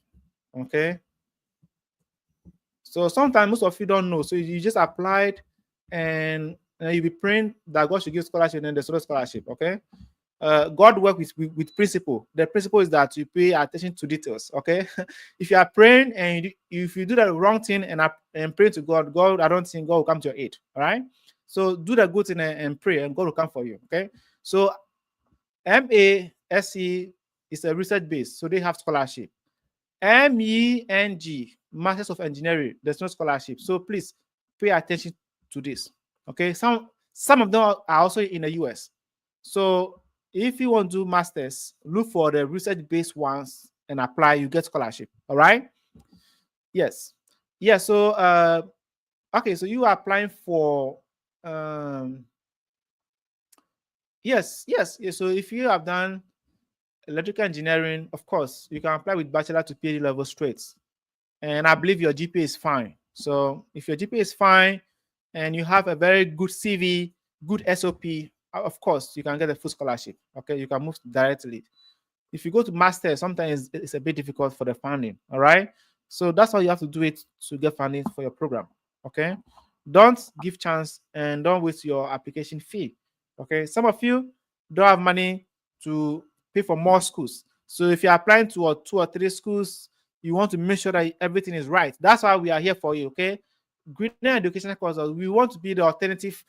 Okay, so sometimes most of you don't know, so you just applied and you'll be praying that God should give scholarship, and then there's no scholarship. Okay, God works with principle. The principle is that you pay attention to details. Okay, if you are praying and if you do the wrong thing and pray to God, I don't think God will come to your aid. All right, so do the good thing and pray, and God will come for you. Okay, so MASC is a research base, so they have scholarship. MEng, Masters of Engineering, there's no scholarship. So please pay attention to this. Okay, some of them are also in the US. So if you want to do masters, look for the research-based ones and apply. You get scholarship. All right. Yes. Yeah. So okay. So you are applying for yes. So if you have done electrical engineering, of course, you can apply with bachelor to PhD level straight. And I believe your GPA is fine. So if your GPA is fine and you have a very good CV, good SOP, of course, you can get a full scholarship. Okay, you can move directly. If you go to master, sometimes it's a bit difficult for the funding. All right. So that's how you have to do it to get funding for your program. Okay. Don't give chance and don't waste your application fee. Okay. Some of you don't have money to pay for more schools. So if you're applying to 2 or 3 schools, you want to make sure that everything is right. That's why we are here for you. Okay. Greener Educational Courses, we want to be the alternative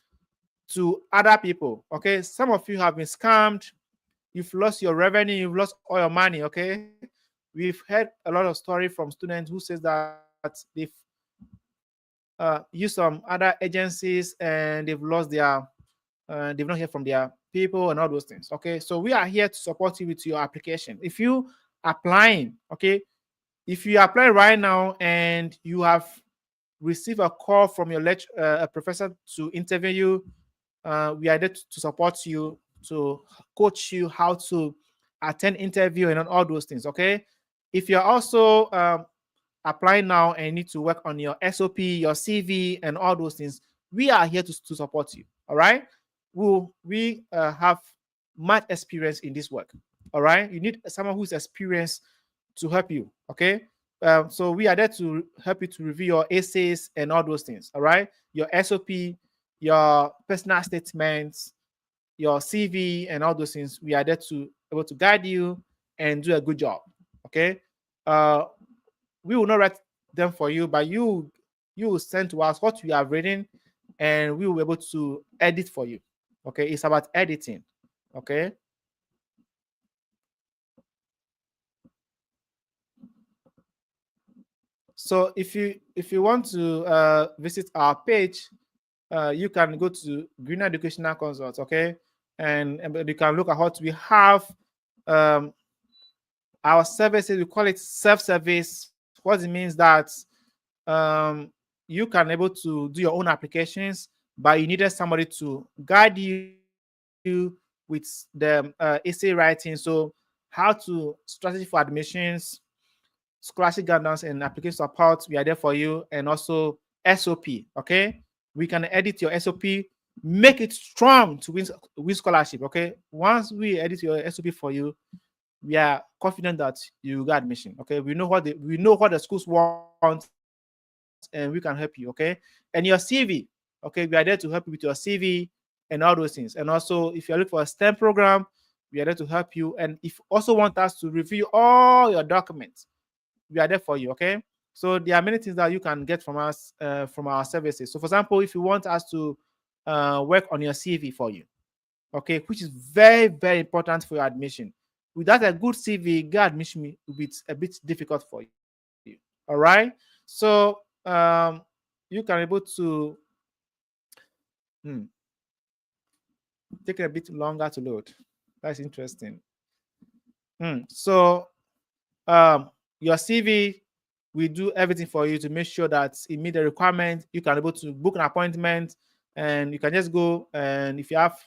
to other people. Okay. Some of you have been scammed. You've lost your revenue, you've lost all your money. Okay, we've heard a lot of story from students who says that they've used some other agencies and they've lost their they've not heard from their people and all those things. Okay, so we are here to support you with your application. If you applying, okay, if you apply right now and you have received a call from your a professor to interview you, we are there to support you, to coach you how to attend interview and all those things. Okay, if you're also applying now and need to work on your SOP, your CV, and all those things, we are here to support you. All right. We have much experience in this work. All right. You need someone who's experienced to help you. Okay. So we are there to help you to review your essays and all those things. All right. Your SOP, your personal statements, your CV, and all those things. We are there to able to guide you and do a good job. Okay. Uh, we will not write them for you, but you will send to us what you have written, and we will be able to edit for you. Okay, it's about editing. Okay. So if you want to visit our page, you can go to Green Educational Consults. Okay, and you can look at what we have. Um, our services, we call it self-service. What it means that um, you can able to do your own applications, but you needed somebody to guide you with the essay writing. So how to strategy for admissions, scholarship guidance, and application support. We are there for you, and also SOP. Okay, we can edit your SOP, make it strong to win scholarship. Okay, once we edit your SOP for you, we are confident that you got admission. Okay, we know what the schools want, and we can help you. Okay, and your CV. Okay, we are there to help you with your CV and all those things. And also, if you're looking for a STEM program, we are there to help you. And if you also want us to review all your documents, we are there for you. Okay, so there are many things that you can get from us, from our services. So, for example, if you want us to work on your CV for you, okay, which is very, very important for your admission. Without a good CV, get admission will be a bit difficult for you. All right. So you can able to hmm, take a bit longer to load. That's interesting. So your CV, we do everything for you to make sure that it meet the requirement. You can able to book an appointment, and you can just go, and if you have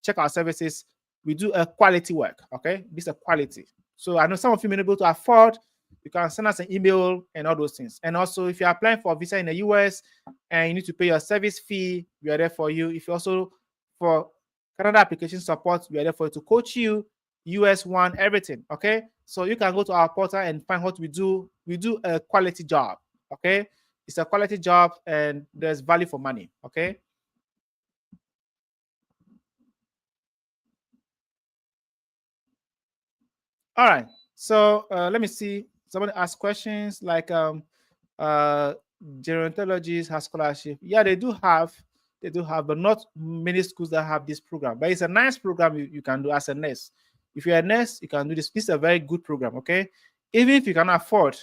check our services, we do a quality work. Okay, this is a quality. So I know some of you may not be able to afford. You can send us an email and all those things. And also, if you're applying for a visa in the US and you need to pay your service fee, we are there for you. If you also for Canada application support, we are there for you to coach you, US one, everything. Okay, so you can go to our portal and find what we do. We do a quality job. Okay, it's a quality job and there's value for money. Okay. All right. So let me see. Somebody asked questions like uh gerontologists have scholarship. Yeah, they do have, but not many schools that have this program. But it's a nice program you can do as a nurse. If you're a nurse, you can do this. This is a very good program. Okay. Even if you can afford,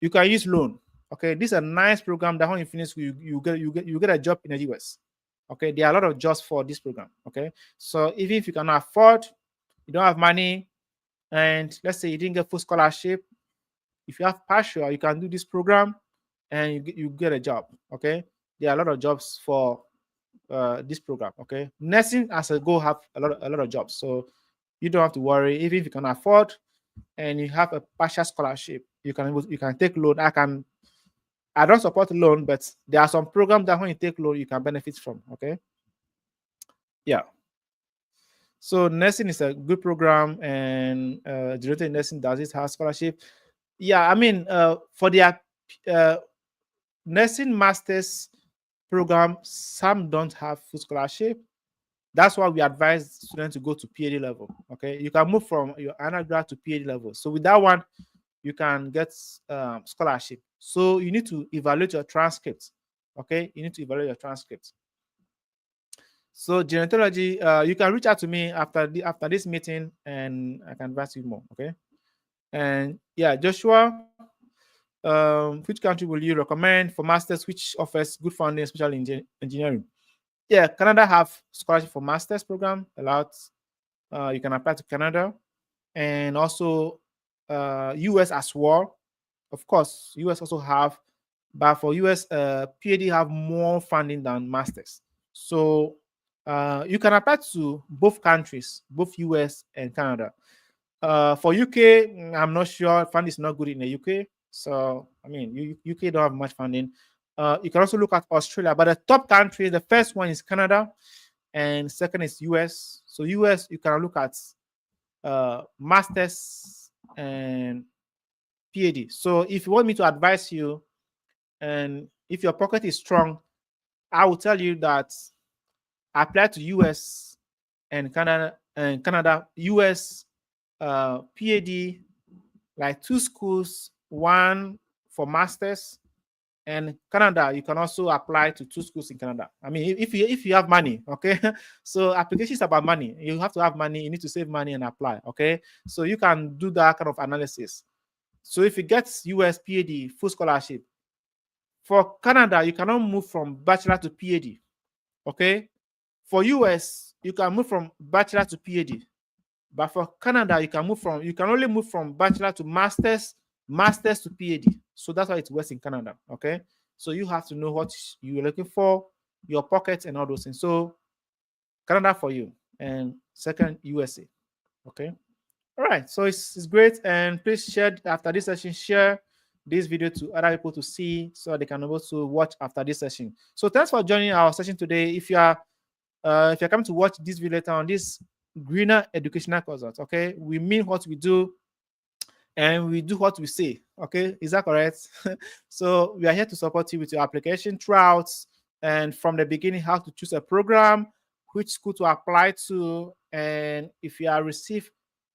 you can use loan. Okay, this is a nice program that when you finish, you get a job in the US. Okay, there are a lot of jobs for this program. Okay, so even if you cannot afford, you don't have money, and let's say you didn't get full scholarship, if you have partial, you can do this program and you get a job. Okay, there are a lot of jobs for this program. Okay, nursing as a go have a lot of jobs, so you don't have to worry. Even if you can afford and you have a partial scholarship, you can take loan. I don't support loan, but there are some programs that when you take loan you can benefit from. Okay, yeah. So nursing is a good program, and directed nursing does it have scholarship? Yeah, I mean, for their uh, nursing masters program, some don't have full scholarship. That's why we advise students to go to PhD level. Okay, you can move from your undergrad to PhD level. So with that one, you can get scholarship. So you need to evaluate your transcripts. Okay, you need to evaluate your transcripts. So gerontology, you can reach out to me after this meeting, and I can advise you more. Okay, and yeah, Joshua, which country will you recommend for masters which offers good funding, especially in engineering? Yeah, Canada have scholarship for masters program a lot. You can apply to Canada, and also US as well. Of course, US also have, but for US, PhD have more funding than masters. So you can apply to both countries, both US and Canada. For UK, I'm not sure. Funding is not good in the UK. So I mean, UK don't have much funding. You can also look at Australia, but the top country, the first one is Canada, and second is US. So US, you can look at masters and PhD. So if you want me to advise you, and if your pocket is strong, I will tell you that apply to US and Canada, US PhD, like 2 schools, one for masters, and Canada, you can also apply to 2 schools in Canada. I mean, if you have money, okay. So application is about money. You have to have money. You need to save money and apply, okay. So you can do that kind of analysis. So if you get US PhD full scholarship, for Canada, you cannot move from bachelor to PhD, okay. For US, you can move from bachelor to PhD, but for Canada, you can only move from bachelor to masters to PhD. So that's why it works in Canada. Okay. So you have to know what you're looking for, your pockets and all those things. So Canada for you, and second USA. Okay. All right. So it's great. And please share after this session, share this video to other people to see so they can also watch after this session. So thanks for joining our session today. If you're coming to watch this video later on, this greener educational consultant, okay, we mean what we do and we do what we say, okay, is that correct? So we are here to support you with your application throughout, and from the beginning, how to choose a program, which school to apply to, and if you are receive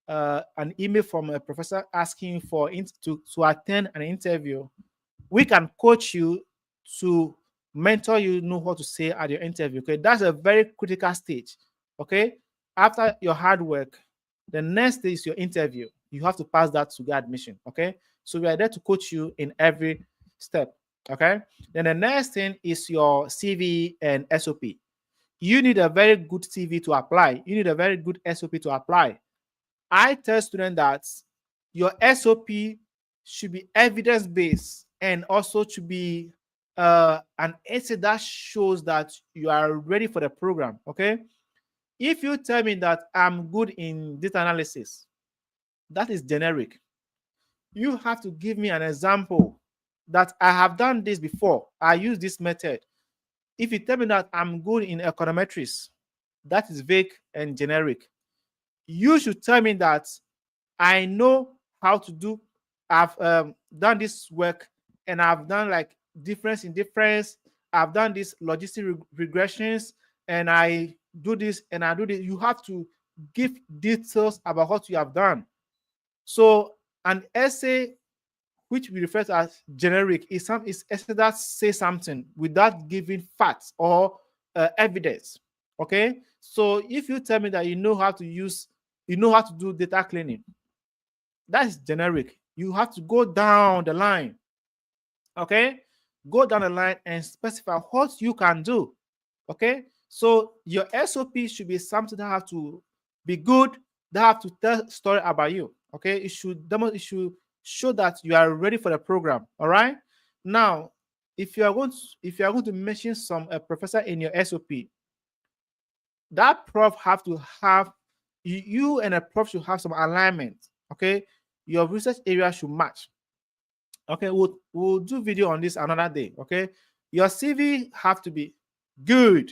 an email from a professor asking for to attend an interview, we can coach you to mentor you know what to say at your interview. Okay, that's a very critical stage. Okay, after your hard work, the next stage is your interview. You have to pass that to get admission. Okay, so we are there to coach you in every step. Okay, then the next thing is your CV and SOP. You need a very good CV to apply. You need a very good SOP to apply. I tell students that your SOP should be evidence based and also to be an essay that shows that you are ready for the program. Okay. If you tell me that I'm good in data analysis, that is generic. You have to give me an example that I have done this before. I use this method. If you tell me that I'm good in econometrics, that is vague and generic. You should tell me that I know how to do. I've done this work and I've done like difference in difference. I've done this logistic regressions and I do this and I do this. You have to give details about what you have done. So an essay, which we refer to as generic, is essay that says something without giving facts or evidence. Okay. So if you tell me that you know how to do data cleaning, that's generic. You have to go down the line. Okay, go down the line and specify what you can do. Okay, so your SOP should be something that have to be good, that have to tell story about you. Okay, it should show that you are ready for the program. All right. Now, if you are going to mention some professor in your SOP, that prof have to have you and a prof should have some alignment. Okay, your research area should match. Okay, we'll do video on this another day. Okay, your CV have to be good.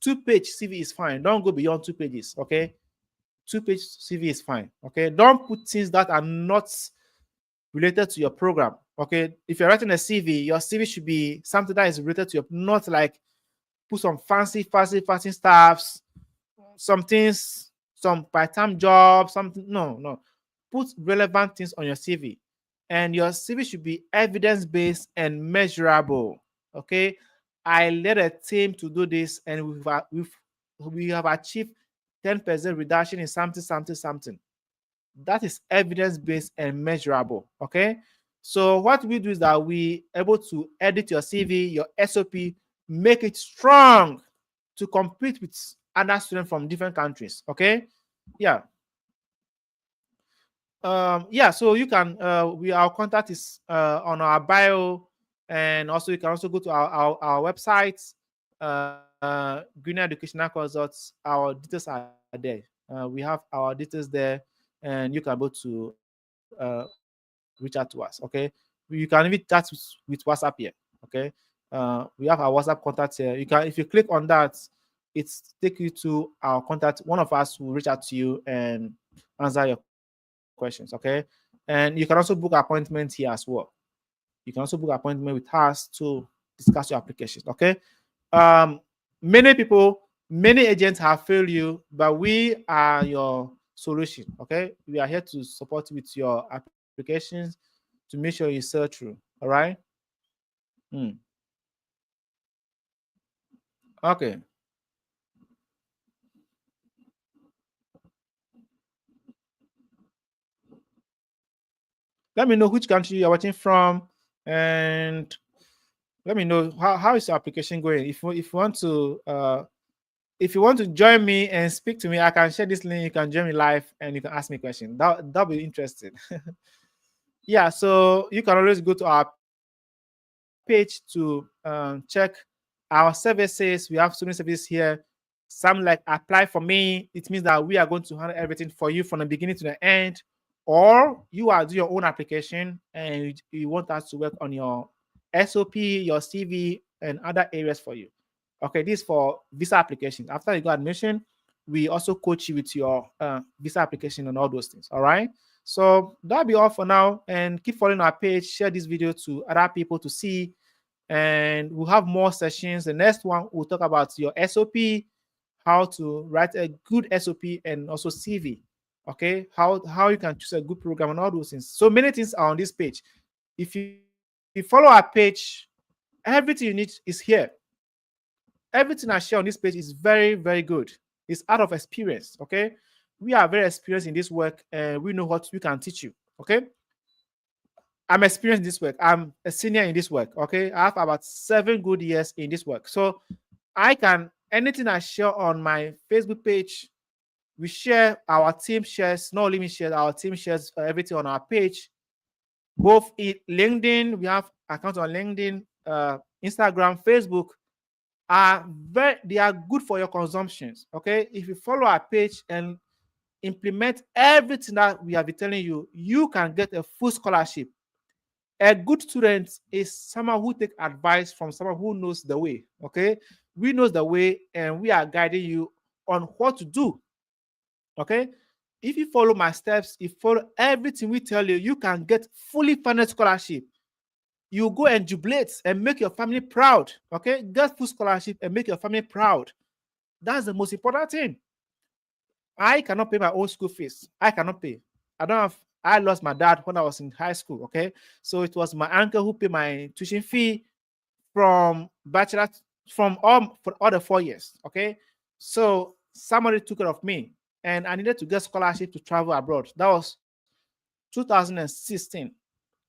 2-page CV is fine. Don't go beyond 2 pages. Okay, 2-page CV is fine. Okay, don't put things that are not related to your program. Okay, if you're writing a CV, your CV should be something that is related to your, not like put some fancy stuffs, some things, some part-time job, something. No. Put relevant things on your CV. And your CV should be evidence-based and measurable. Okay. I led a team to do this, and we have achieved 10% reduction in something. That is evidence-based and measurable. Okay. So what we do is that we able to edit your CV, your SOP, make it strong to compete with other students from different countries. Okay. Yeah. Yeah, so you can our contact is on our bio, and also you can also go to our website, Greener Educational Consults. Our details are there. We have our details there, and you can go to reach out to us. Okay, you can even chat with WhatsApp here. Okay, We have our WhatsApp contact here. You can, if you click on that, it's take you to our contact. One of us will reach out to you and answer your questions. Okay, and you can also book appointment here as well. You can also book appointment with us to discuss your applications. Okay, um, many agents have failed you, but we are your solution. Okay, we are here to support you with your applications to make sure you sell through. All right. Hmm. Okay. Let me know which country you're watching from, and let me know how is your application going. If you want to join me and speak to me, I can share this link. You can join me live and you can ask me questions. That'll be interesting. Yeah, so you can always go to our page to check our services. We have so many services here. Some like apply for me. It means that we are going to handle everything for you from the beginning to the end. Or you are doing your own application and you want us to work on your SOP, your CV, and other areas for you. Okay, this is for visa application. After you got admission, we also coach you with your visa application and all those things. All right. So that'll be all for now. And keep following our page. Share this video to other people to see. And we'll have more sessions. The next one we'll talk about your SOP, how to write a good SOP, and also CV. Okay, how you can choose a good program and all those things. So many things are on this page. If you follow our page, everything you need is here. Everything I share on this page is very, very good. It's out of experience. Okay, we are very experienced in this work and we know what we can teach you. Okay, I'm experienced in this work. I'm a senior in this work. Okay, I have about 7 good years in this work. So I can, anything I share on my Facebook page, we share, our team shares, not only me shares, our team shares everything on our page. Both in LinkedIn, we have accounts on LinkedIn, Instagram, Facebook, they are good for your consumptions. Okay, if you follow our page and implement everything that we have been telling you, you can get a full scholarship. A good student is someone who takes advice from someone who knows the way. Okay, we know the way and we are guiding you on what to do. Okay, if you follow my steps, if you follow everything we tell you, you can get fully funded scholarship. You go and jubilate and make your family proud. Okay, get full scholarship and make your family proud. That's the most important thing. I cannot pay my own school fees. I cannot pay. I don't have. I lost my dad when I was in high school. Okay, so it was my uncle who paid my tuition fee from bachelor, for all the 4 years. Okay, so somebody took care of me, and I needed to get scholarship to travel abroad. That was 2016.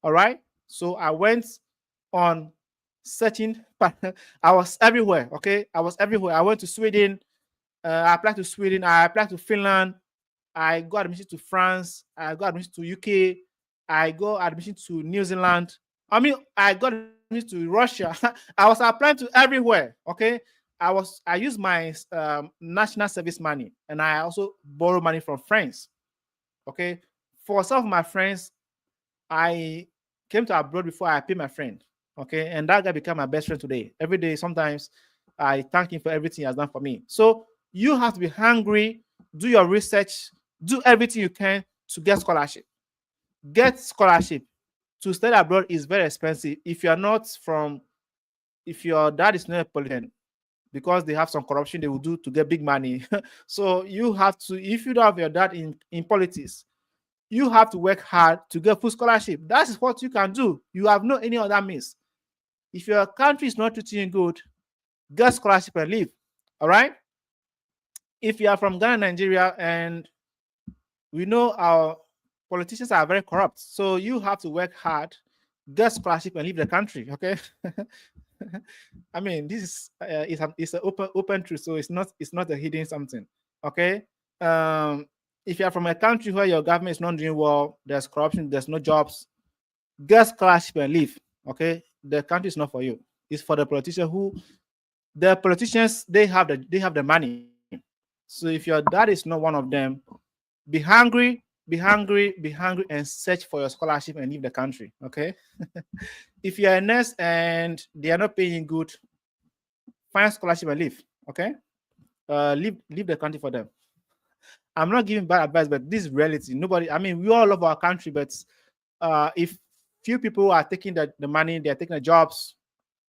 All right, so I went on searching. I was everywhere. Okay, I was everywhere. I went to Sweden. I applied to Sweden. I applied to Finland. I got admission to France. I got admission to UK. I got admission to New Zealand. I mean, I got admission to Russia. I was applying to everywhere. Okay, I used my national service money, and I also borrow money from friends. Okay, for some of my friends, I came to abroad before I paid my friend. Okay, and that guy became my best friend today. Every day, sometimes I thank him for everything he has done for me. So you have to be hungry, do your research, do everything you can to get scholarship. Get scholarship. To study abroad is very expensive. If your dad is not a politician, because they have some corruption they will do to get big money. So you have to, if you don't have your dad in politics, you have to work hard to get full scholarship. That is what you can do. You have no any other means. If your country is not treating you good, get scholarship and leave. All right. If you are from Ghana, Nigeria, and we know our politicians are very corrupt, so you have to work hard, get scholarship, and leave the country. Okay. I mean, this is it's an open truth, so it's not a hidden something. Okay. If you are from a country where your government is not doing well, there's corruption, there's no jobs, get scholarship and leave. Okay, the country is not for you. It's for the politicians the politicians they have the money. So if your dad is not one of them, be hungry, be hungry, and search for your scholarship and leave the country. Okay. If you're a nurse and they are not paying you good, find scholarship and leave. Okay. Leave the country for them. I'm not giving bad advice, but this is reality. Nobody, I mean, we all love our country, but if few people are taking the money, they're taking the jobs,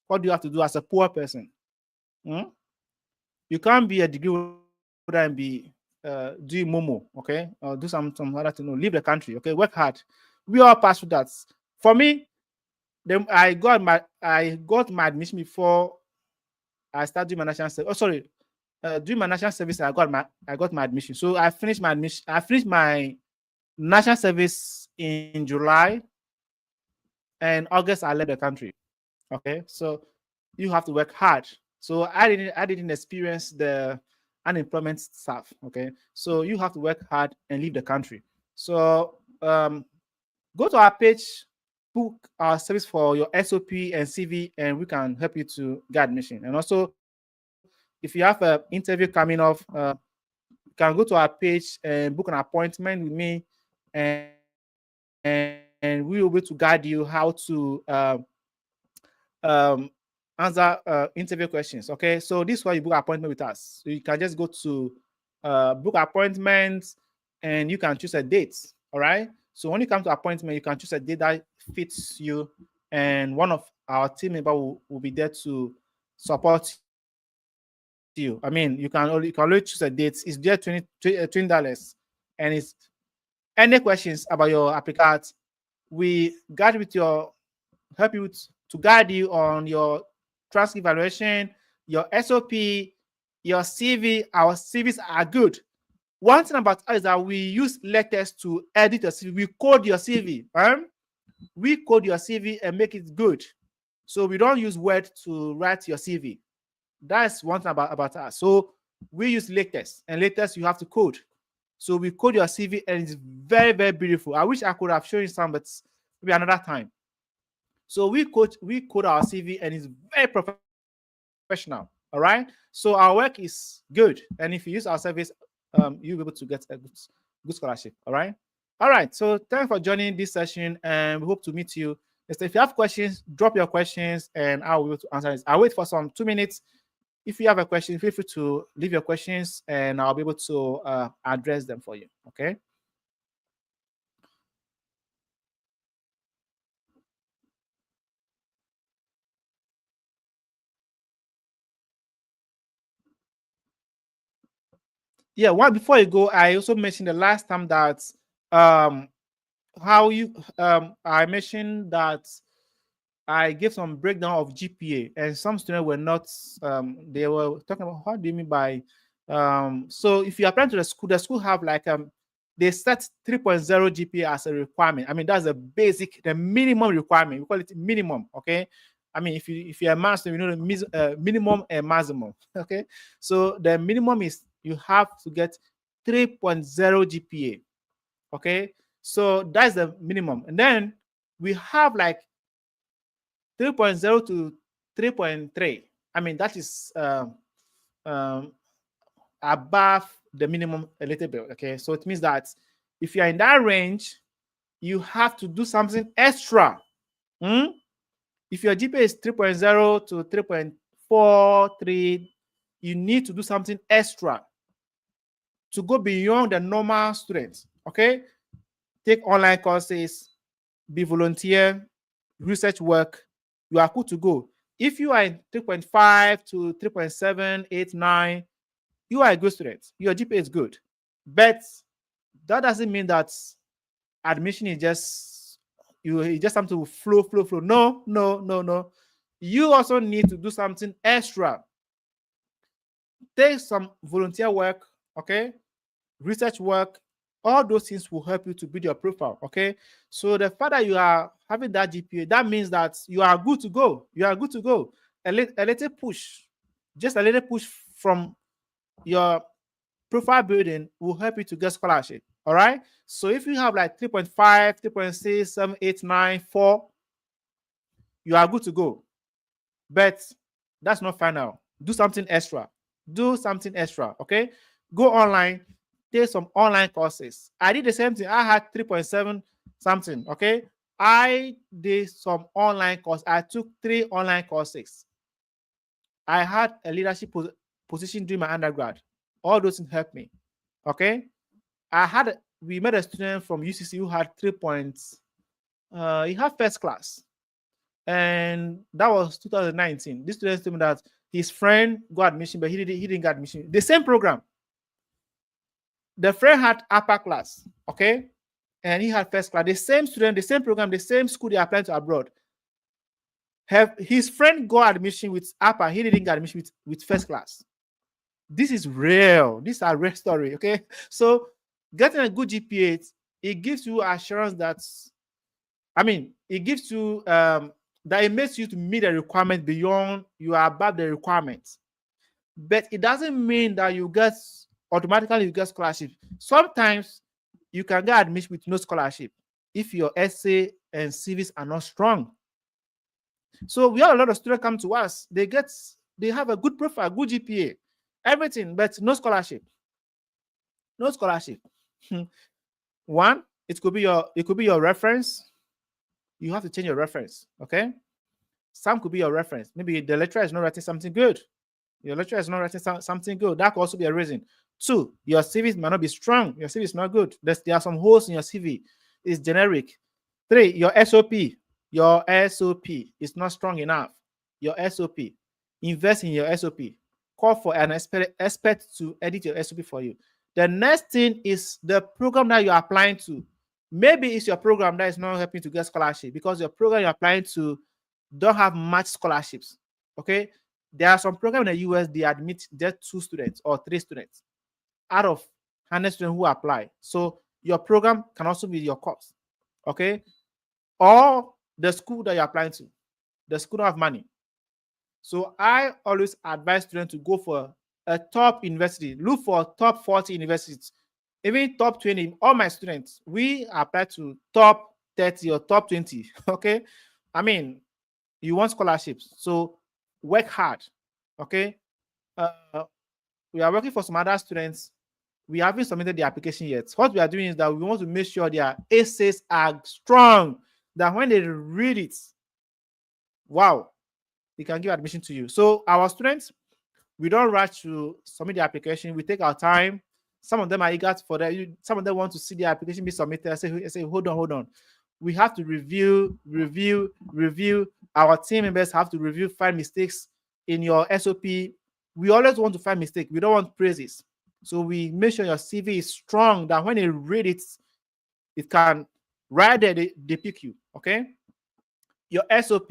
what do you have to do as a poor person? Hmm? You can't be a degree holder and be doing momo, okay, or do some other thing. No, leave the country, okay, work hard. We all pass through that. For me, then I got my admission before I started doing my national service. Oh, sorry, doing my national service, I got my admission. So I finished my admission. I finished my national service in July, and August I left the country. Okay, so you have to work hard. So I didn't experience the unemployment stuff. Okay, so you have to work hard and leave the country. So go to our page, book our service for your SOP and CV, and we can help you to get admission. And also, if you have an interview coming off, you can go to our page and book an appointment with me, and we will be able to guide you how to um, answer interview questions. Okay, so this is why you book appointment with us. So you can just go to book appointments, and you can choose a date. All right. So when you come to appointment, you can choose a date that fits you, and one of our team member will be there to support you. I mean, you can only choose a date. It's there $20, and it's any questions about your applicant. We guide with your help you to guide you on your transcript evaluation, your SOP, your CV. Our CVs are good. One thing about us is that we use letters to edit your CV. We code your CV. We code your CV and make it good. So we don't use Word to write your CV. That's one thing about us. So we use letters, and letters you have to code. So we code your CV, and it's very, very beautiful. I wish I could have shown you some, but maybe another time. So we code our CV, and it's very professional. All right. So our work is good, and if you use our service, you'll be able to get a good scholarship. All right. All right. So thanks for joining this session, and we hope to meet you. If you have questions, drop your questions, and I'll be able to answer this. I'll wait for some 2 minutes. If you have a question, feel free to leave your questions, and I'll be able to address them for you. Okay. Yeah. Well, before you go, I also mentioned the last time that um how you I mentioned that I gave some breakdown of GPA, and some students were not. They were talking about, how do you mean by? So if you apply to the school have like they set 3.0 GPA as a requirement. I mean, that's the basic, the minimum requirement. We call it minimum. Okay. I mean, if you're a master, you know the minimum and maximum. Okay. So the minimum is you have to get 3.0 GPA. Okay. So that's the minimum, and then we have like 3.0 to 3.3. I mean, that is um, above the minimum a little bit. Okay. So it means that if you're in that range, you have to do something extra. Hmm? If your GPA is 3.0 to 3.43, you need to do something extra to go beyond the normal students. Okay. Take online courses, be volunteer, research work, you are good to go. If you are in 3.5 to 3.7, 8, 9, you are a good student. Your GPA is good. But that doesn't mean that admission is just you just have to flow, flow, flow. No, no, no, no. You also need to do something extra. Take some volunteer work, okay? Research work, all those things will help you to build your profile. Okay. So the fact that you are having that GPA, that means that you are good to go. You are good to go. A little push, just a little push from your profile building will help you to get scholarship. All right. So if you have like 3.5, 3.6, 7, 8, 9, 4, you are good to go. But that's not final. Do something extra. Do something extra. Okay. Go online, take some online courses. I did the same thing. I had 3.7 something. Okay. I did some online course. I took 3 online courses. I had a leadership position during my undergrad. All those things helped me. Okay. We met a student from UCC who had 3 points. He had first class. And that was 2019. This student told me that his friend got admission, but he didn't get admission. The same program. The friend had upper class, okay? And he had first class. The same student, the same program, the same school they applied to abroad. His friend got admission with upper, he didn't get admission with first class. This is real. This is a real story, okay? So getting a good GPA, it gives you assurance that, it gives you that it makes you to meet the requirement beyond you are above the requirements. But it doesn't mean that you automatically get scholarship. Sometimes you can get admission with no scholarship if your essay and CVs are not strong. So we have a lot of students come to us. They have a good profile, good GPA, everything, but no scholarship. No scholarship. One, it could be your reference. You have to change your reference. Okay. Some could be your reference. Maybe the lecturer is not writing something good. Your lecturer is not writing something good. That could also be a reason. 2, your CV might not be strong. Your CV is not good. There are some holes in your CV. It's generic. 3, your SOP. Your SOP is not strong enough. Your SOP. Invest in your SOP. Call for an expert to edit your SOP for you. The next thing is the program that you're applying to. Maybe it's your program that is not helping to get scholarship because your program you're applying to don't have much scholarships. Okay. There are some programs in the US, they admit just 2 students or 3 students out of 100 students who apply. So your program can also be your course. Okay. Or the school that you're applying to. The school don't have money. So I always advise students to go for a top university. Look for top 40 universities. Even top 20. All my students, we apply to top 30 or top 20. Okay. You want scholarships. So work hard. Okay. We are working for some other students. We haven't submitted the application yet. What we are doing is that we want to make sure their essays are strong, that when they read it, wow, they can give admission to you. So our students, we don't rush to submit the application. We take our time. Some of them are eager for that. Some of them want to see the application be submitted. I say, hold on. We have to review. Our team members have to review, find mistakes in your SOP. We always want to find mistakes. We don't want praises. So we make sure your CV is strong, that when they read it, it can, right there, they pick you. Okay. Your SOP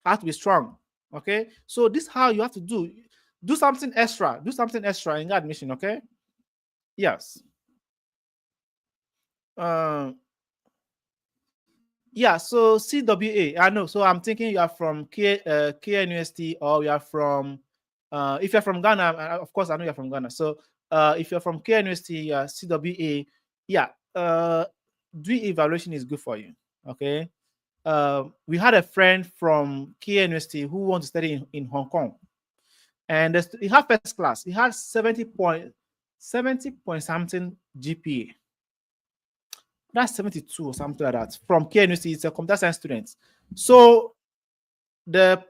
has to be strong. Okay. So this is how you have to do something extra. Do something extra in admission. Okay. Yes. Yeah, so CWA, I know. So I'm thinking you are from KNUST, or you are from, if you're from Ghana, of course, I know you're from Ghana. So if you're from KNUST, CWA, yeah, doing evaluation is good for you. Okay. We had a friend from KNUST who wants to study in Hong Kong. And he had first class. He had 70 point something GPA. That's 72 or something like that. From KNUC, it's a computer science student. So the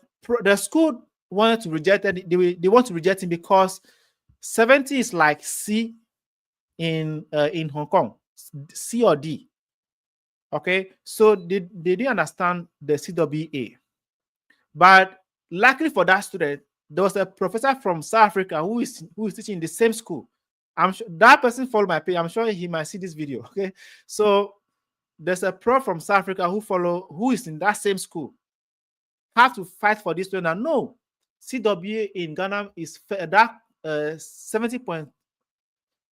school wanted to reject it. They want to reject him because 70 is like C in Hong Kong, C or D. Okay, so they didn't understand the CWA. But luckily for that student, there was a professor from South Africa who is teaching in the same school. I'm sure that person followed my page. I'm sure he might see this video. Okay, so there's a prof from South Africa who is in that same school. Have to fight for this student. And no, CWA in Ghana is that 70 point.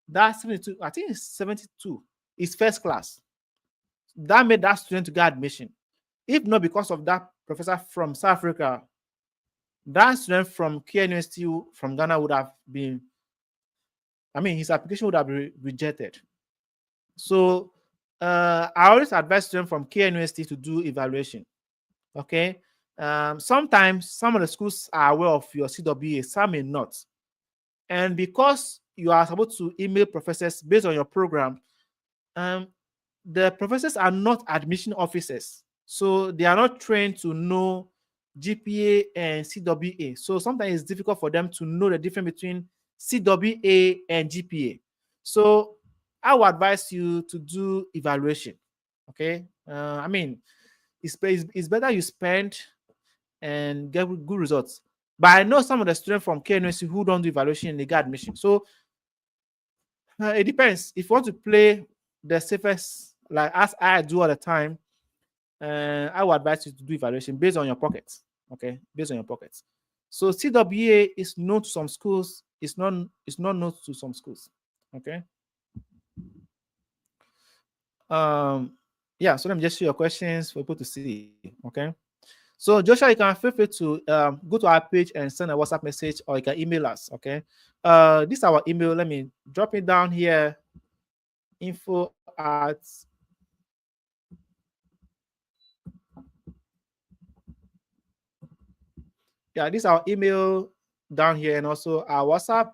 That 72, I think it's 72. Is first class. That made that student to get admission. If not because of that professor from South Africa, that student from KNUST from Ghana would have been, his application would have been rejected. So I always advise students from KNUST to do evaluation. Okay. Sometimes some of the schools are aware of your CWA, some may not. And because you are supposed to email professors based on your program. Um, the professors are not admission officers, so they are not trained to know GPA and CWA. So sometimes it's difficult for them to know the difference between CWA and GPA. So I would advise you to do evaluation. Okay, I mean, it's better you spend and get good results. But I know some of the students from KNUST who don't do evaluation and they get admission. So it depends. If you want to play the safest, like as I do all the time, I would advise you to do evaluation based on your pockets. Okay, based on your pockets. So CWA is known to some schools. It's not known to some schools. Okay. Yeah. So let me just show your questions for people to see. Okay. So Joshua, you can feel free to go to our page and send a WhatsApp message, or you can email us. Okay. This is our email. Let me drop it down here. Info at this is our email down here, and also our WhatsApp.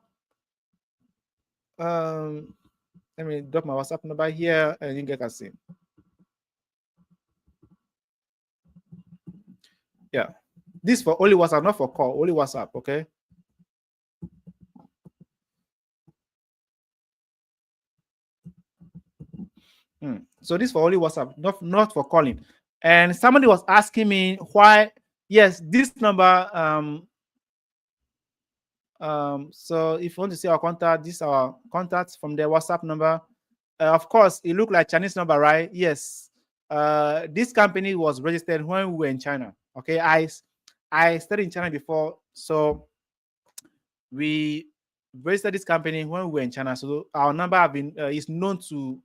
Let me drop my WhatsApp number here, and you can see. Yeah, this for only WhatsApp, not for call. Only WhatsApp. Okay. So this for only WhatsApp, not for calling. And somebody was asking me why. Yes, this number. So if you want to see our contact, this is our contact from the WhatsApp number. Of course, it looked like Chinese number, right? Yes. This company was registered when we were in China. Okay, I studied in China before, so we registered this company when we were in China. So our number have been is known to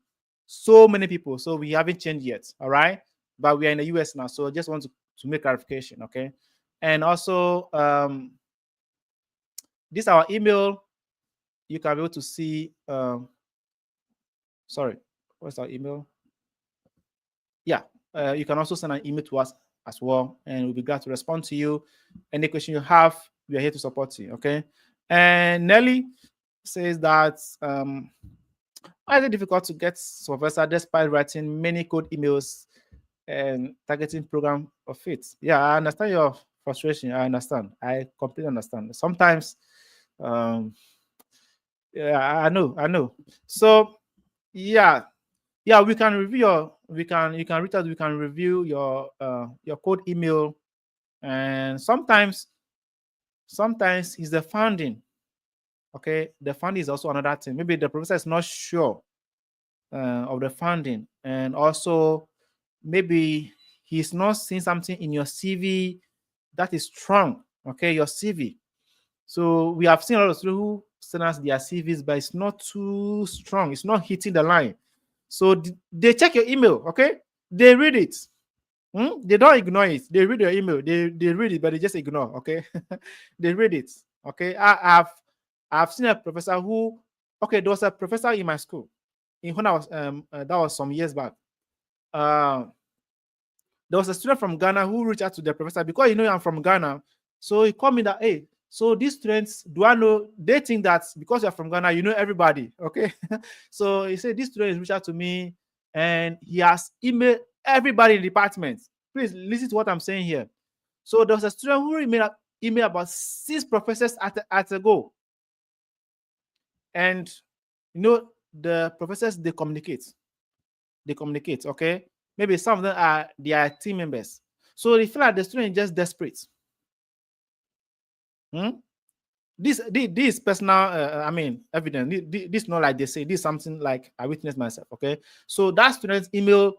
so many people. So we haven't changed yet. All right, but we are in the US now, so I just want to make clarification. Okay, and also this is our email. You can be able to see. Sorry, what's our email? Yeah, you can also send an email to us as well, and we'll be glad to respond to you. Any question you have, we are here to support you. Okay. And Nelly says that why is it difficult to get supervisor despite writing many code emails and targeting program of it? Yeah, I understand your frustration. I understand. I completely understand. Sometimes, yeah, I know. So, yeah, we can review your. You can reach out. We can review your code email, and sometimes it's the funding. Okay, the funding is also another thing. Maybe the professor is not sure of the funding, and also maybe he's not seeing something in your CV that is strong. Okay, your CV. So we have seen a lot of students who send us their CVs, but it's not too strong. It's not hitting the line. So they check your email. Okay, they read it. They don't ignore it. They read your email. They read it, but they just ignore. Okay, they read it. Okay, I've seen a professor who. Okay, there was a professor in my school. In when I was that was some years back. Uh, there was a student from Ghana who reached out to the professor because I'm from Ghana. So he called me that, hey, so these students, do I know? They think that because you're from Ghana, you know everybody. Okay. So he said, this student reached out to me and he has emailed everybody in the department. Please listen to what I'm saying here. So there was a student who emailed about 6 professors at a go. And the professors they communicate. Okay. Maybe some of them are their team members. So they feel like the student is just desperate. This personal, I mean, evidence. This not like they say. This is something like I witnessed myself. Okay, so that student's email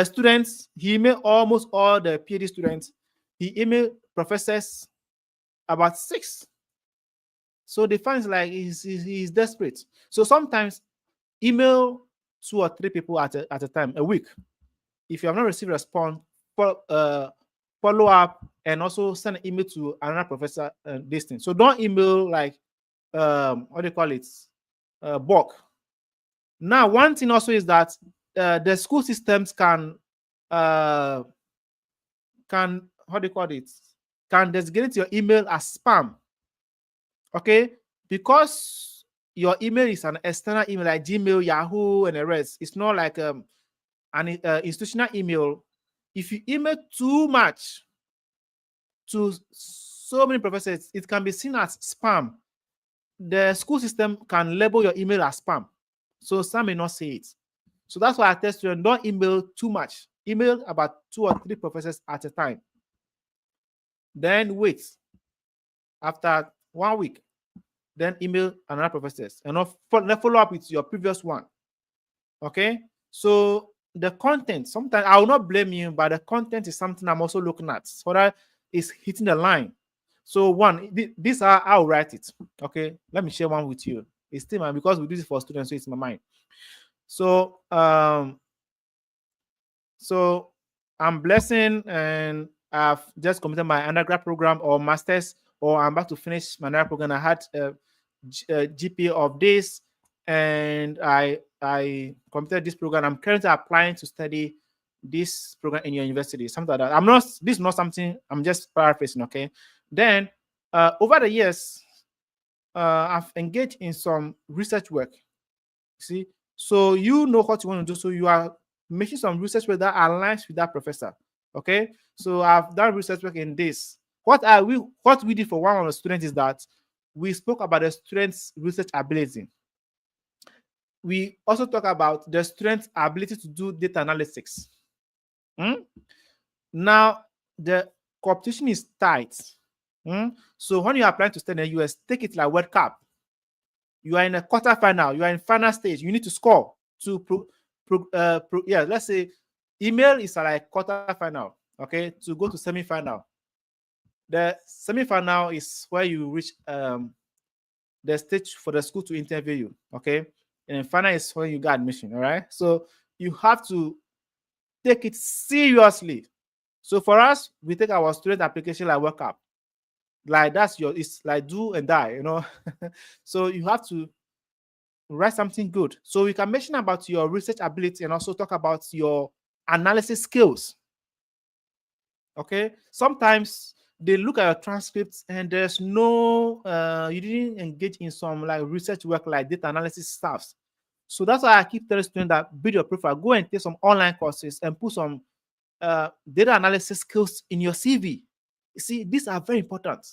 students. He emailed almost all the PhD students. He emailed professors about 6. So they find like he's desperate. So sometimes email 2 or 3 people at a time a week. If you have not received a response, follow up and also send an email to another professor this thing. So don't email like what do you call it? Bulk. Now, one thing also is that the school systems can how do you call it? Can designate your email as spam. Okay, because your email is an external email like Gmail, Yahoo, and the rest. It's not like an institutional email. If you email too much to so many professors, it can be seen as spam. The school system can label your email as spam. So some may not see it. So that's why I tell students, don't email too much. Email about 2 or 3 professors at a time. Then wait. After 1 week, then email another professors and follow up with your previous one. Okay? So the content, sometimes I will not blame you, but the content is something I'm also looking at. So that is hitting the line. So one, these are how I'll write it. Okay, let me share one with you. It's still mine because we do this for students, so it's in my mind. So so I'm blessing and I've just completed my undergrad program or master's, or I'm about to finish my undergrad program. I had a GPA of this, and I completed this program. I'm currently applying to study this program in your university, something like that. I'm not. This is not something. I'm just paraphrasing. Okay. Then over the years, I've engaged in some research work. See, so you know what you want to do. So you are making some research work that aligns with that professor. Okay. So I've done research work in this. What we did for one of the students is that we spoke about the student's research ability. We also talk about the student's ability to do data analytics. Now the competition is tight. So when you are applying to study in the US, take it like World Cup. You are in a quarterfinal, you are in final stage, you need to score to let's say email is like quarterfinal, okay, to go to semi-final. The semi-final is where you reach the stage for the school to interview you, okay, and final is when you get admission. All right, so you have to take it seriously. So for us, we take our student application like World Cup. Like it's like do and die, So you have to write something good. So we can mention about your research ability and also talk about your analysis skills. Okay. Sometimes they look at your transcripts and there's no you didn't engage in some like research work like data analysis stuff. So that's why I keep telling students that build your profile, go and take some online courses and put some data analysis skills in your CV. You see, these are very important.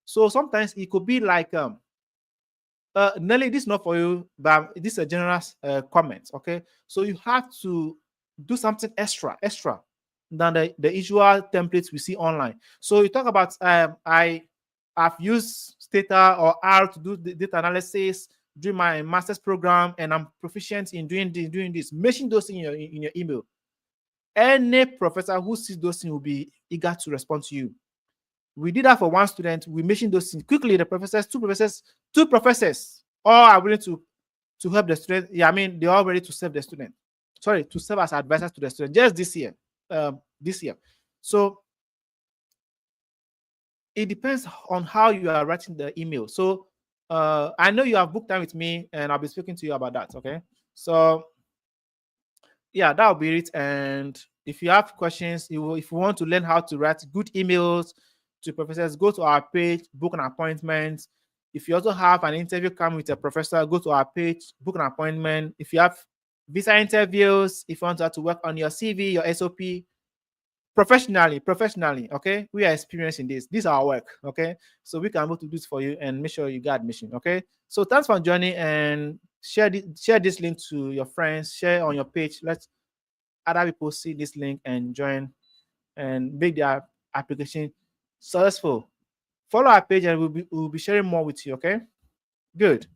So sometimes it could be like Nelly, this is not for you, but this is a general comment. Okay, so you have to do something extra than the usual templates we see online. So you talk about I've used Stata or R to do the data analysis during my master's program, and I'm proficient in doing this. Mention those in your email. Any professor who sees those things will be eager to respond to you. We did that for one student. We mentioned those things quickly. The professors, two professors, all are willing to help the student. Yeah, I mean, they're all ready to serve the student. Sorry, to serve as advisors to the student just this year. So it depends on how you are writing the email. So I know you have booked time with me, and I'll be speaking to you about that. Okay. So yeah, that'll be it. And if you have questions, if you want to learn how to write good emails to professors, go to our page, book an appointment. If you also have an interview coming with a professor, go to our page, book an appointment. If you have visa interviews, if you want to work on your CV, your SOP, professionally, okay? We are experienced in this. This is our work, okay? So we can able to do this for you and make sure you get admission, okay? So thanks for joining, and share this link to your friends, share on your page. Let other people see this link and join and make their application successful. Follow our page and we'll be sharing more with you, okay? Good.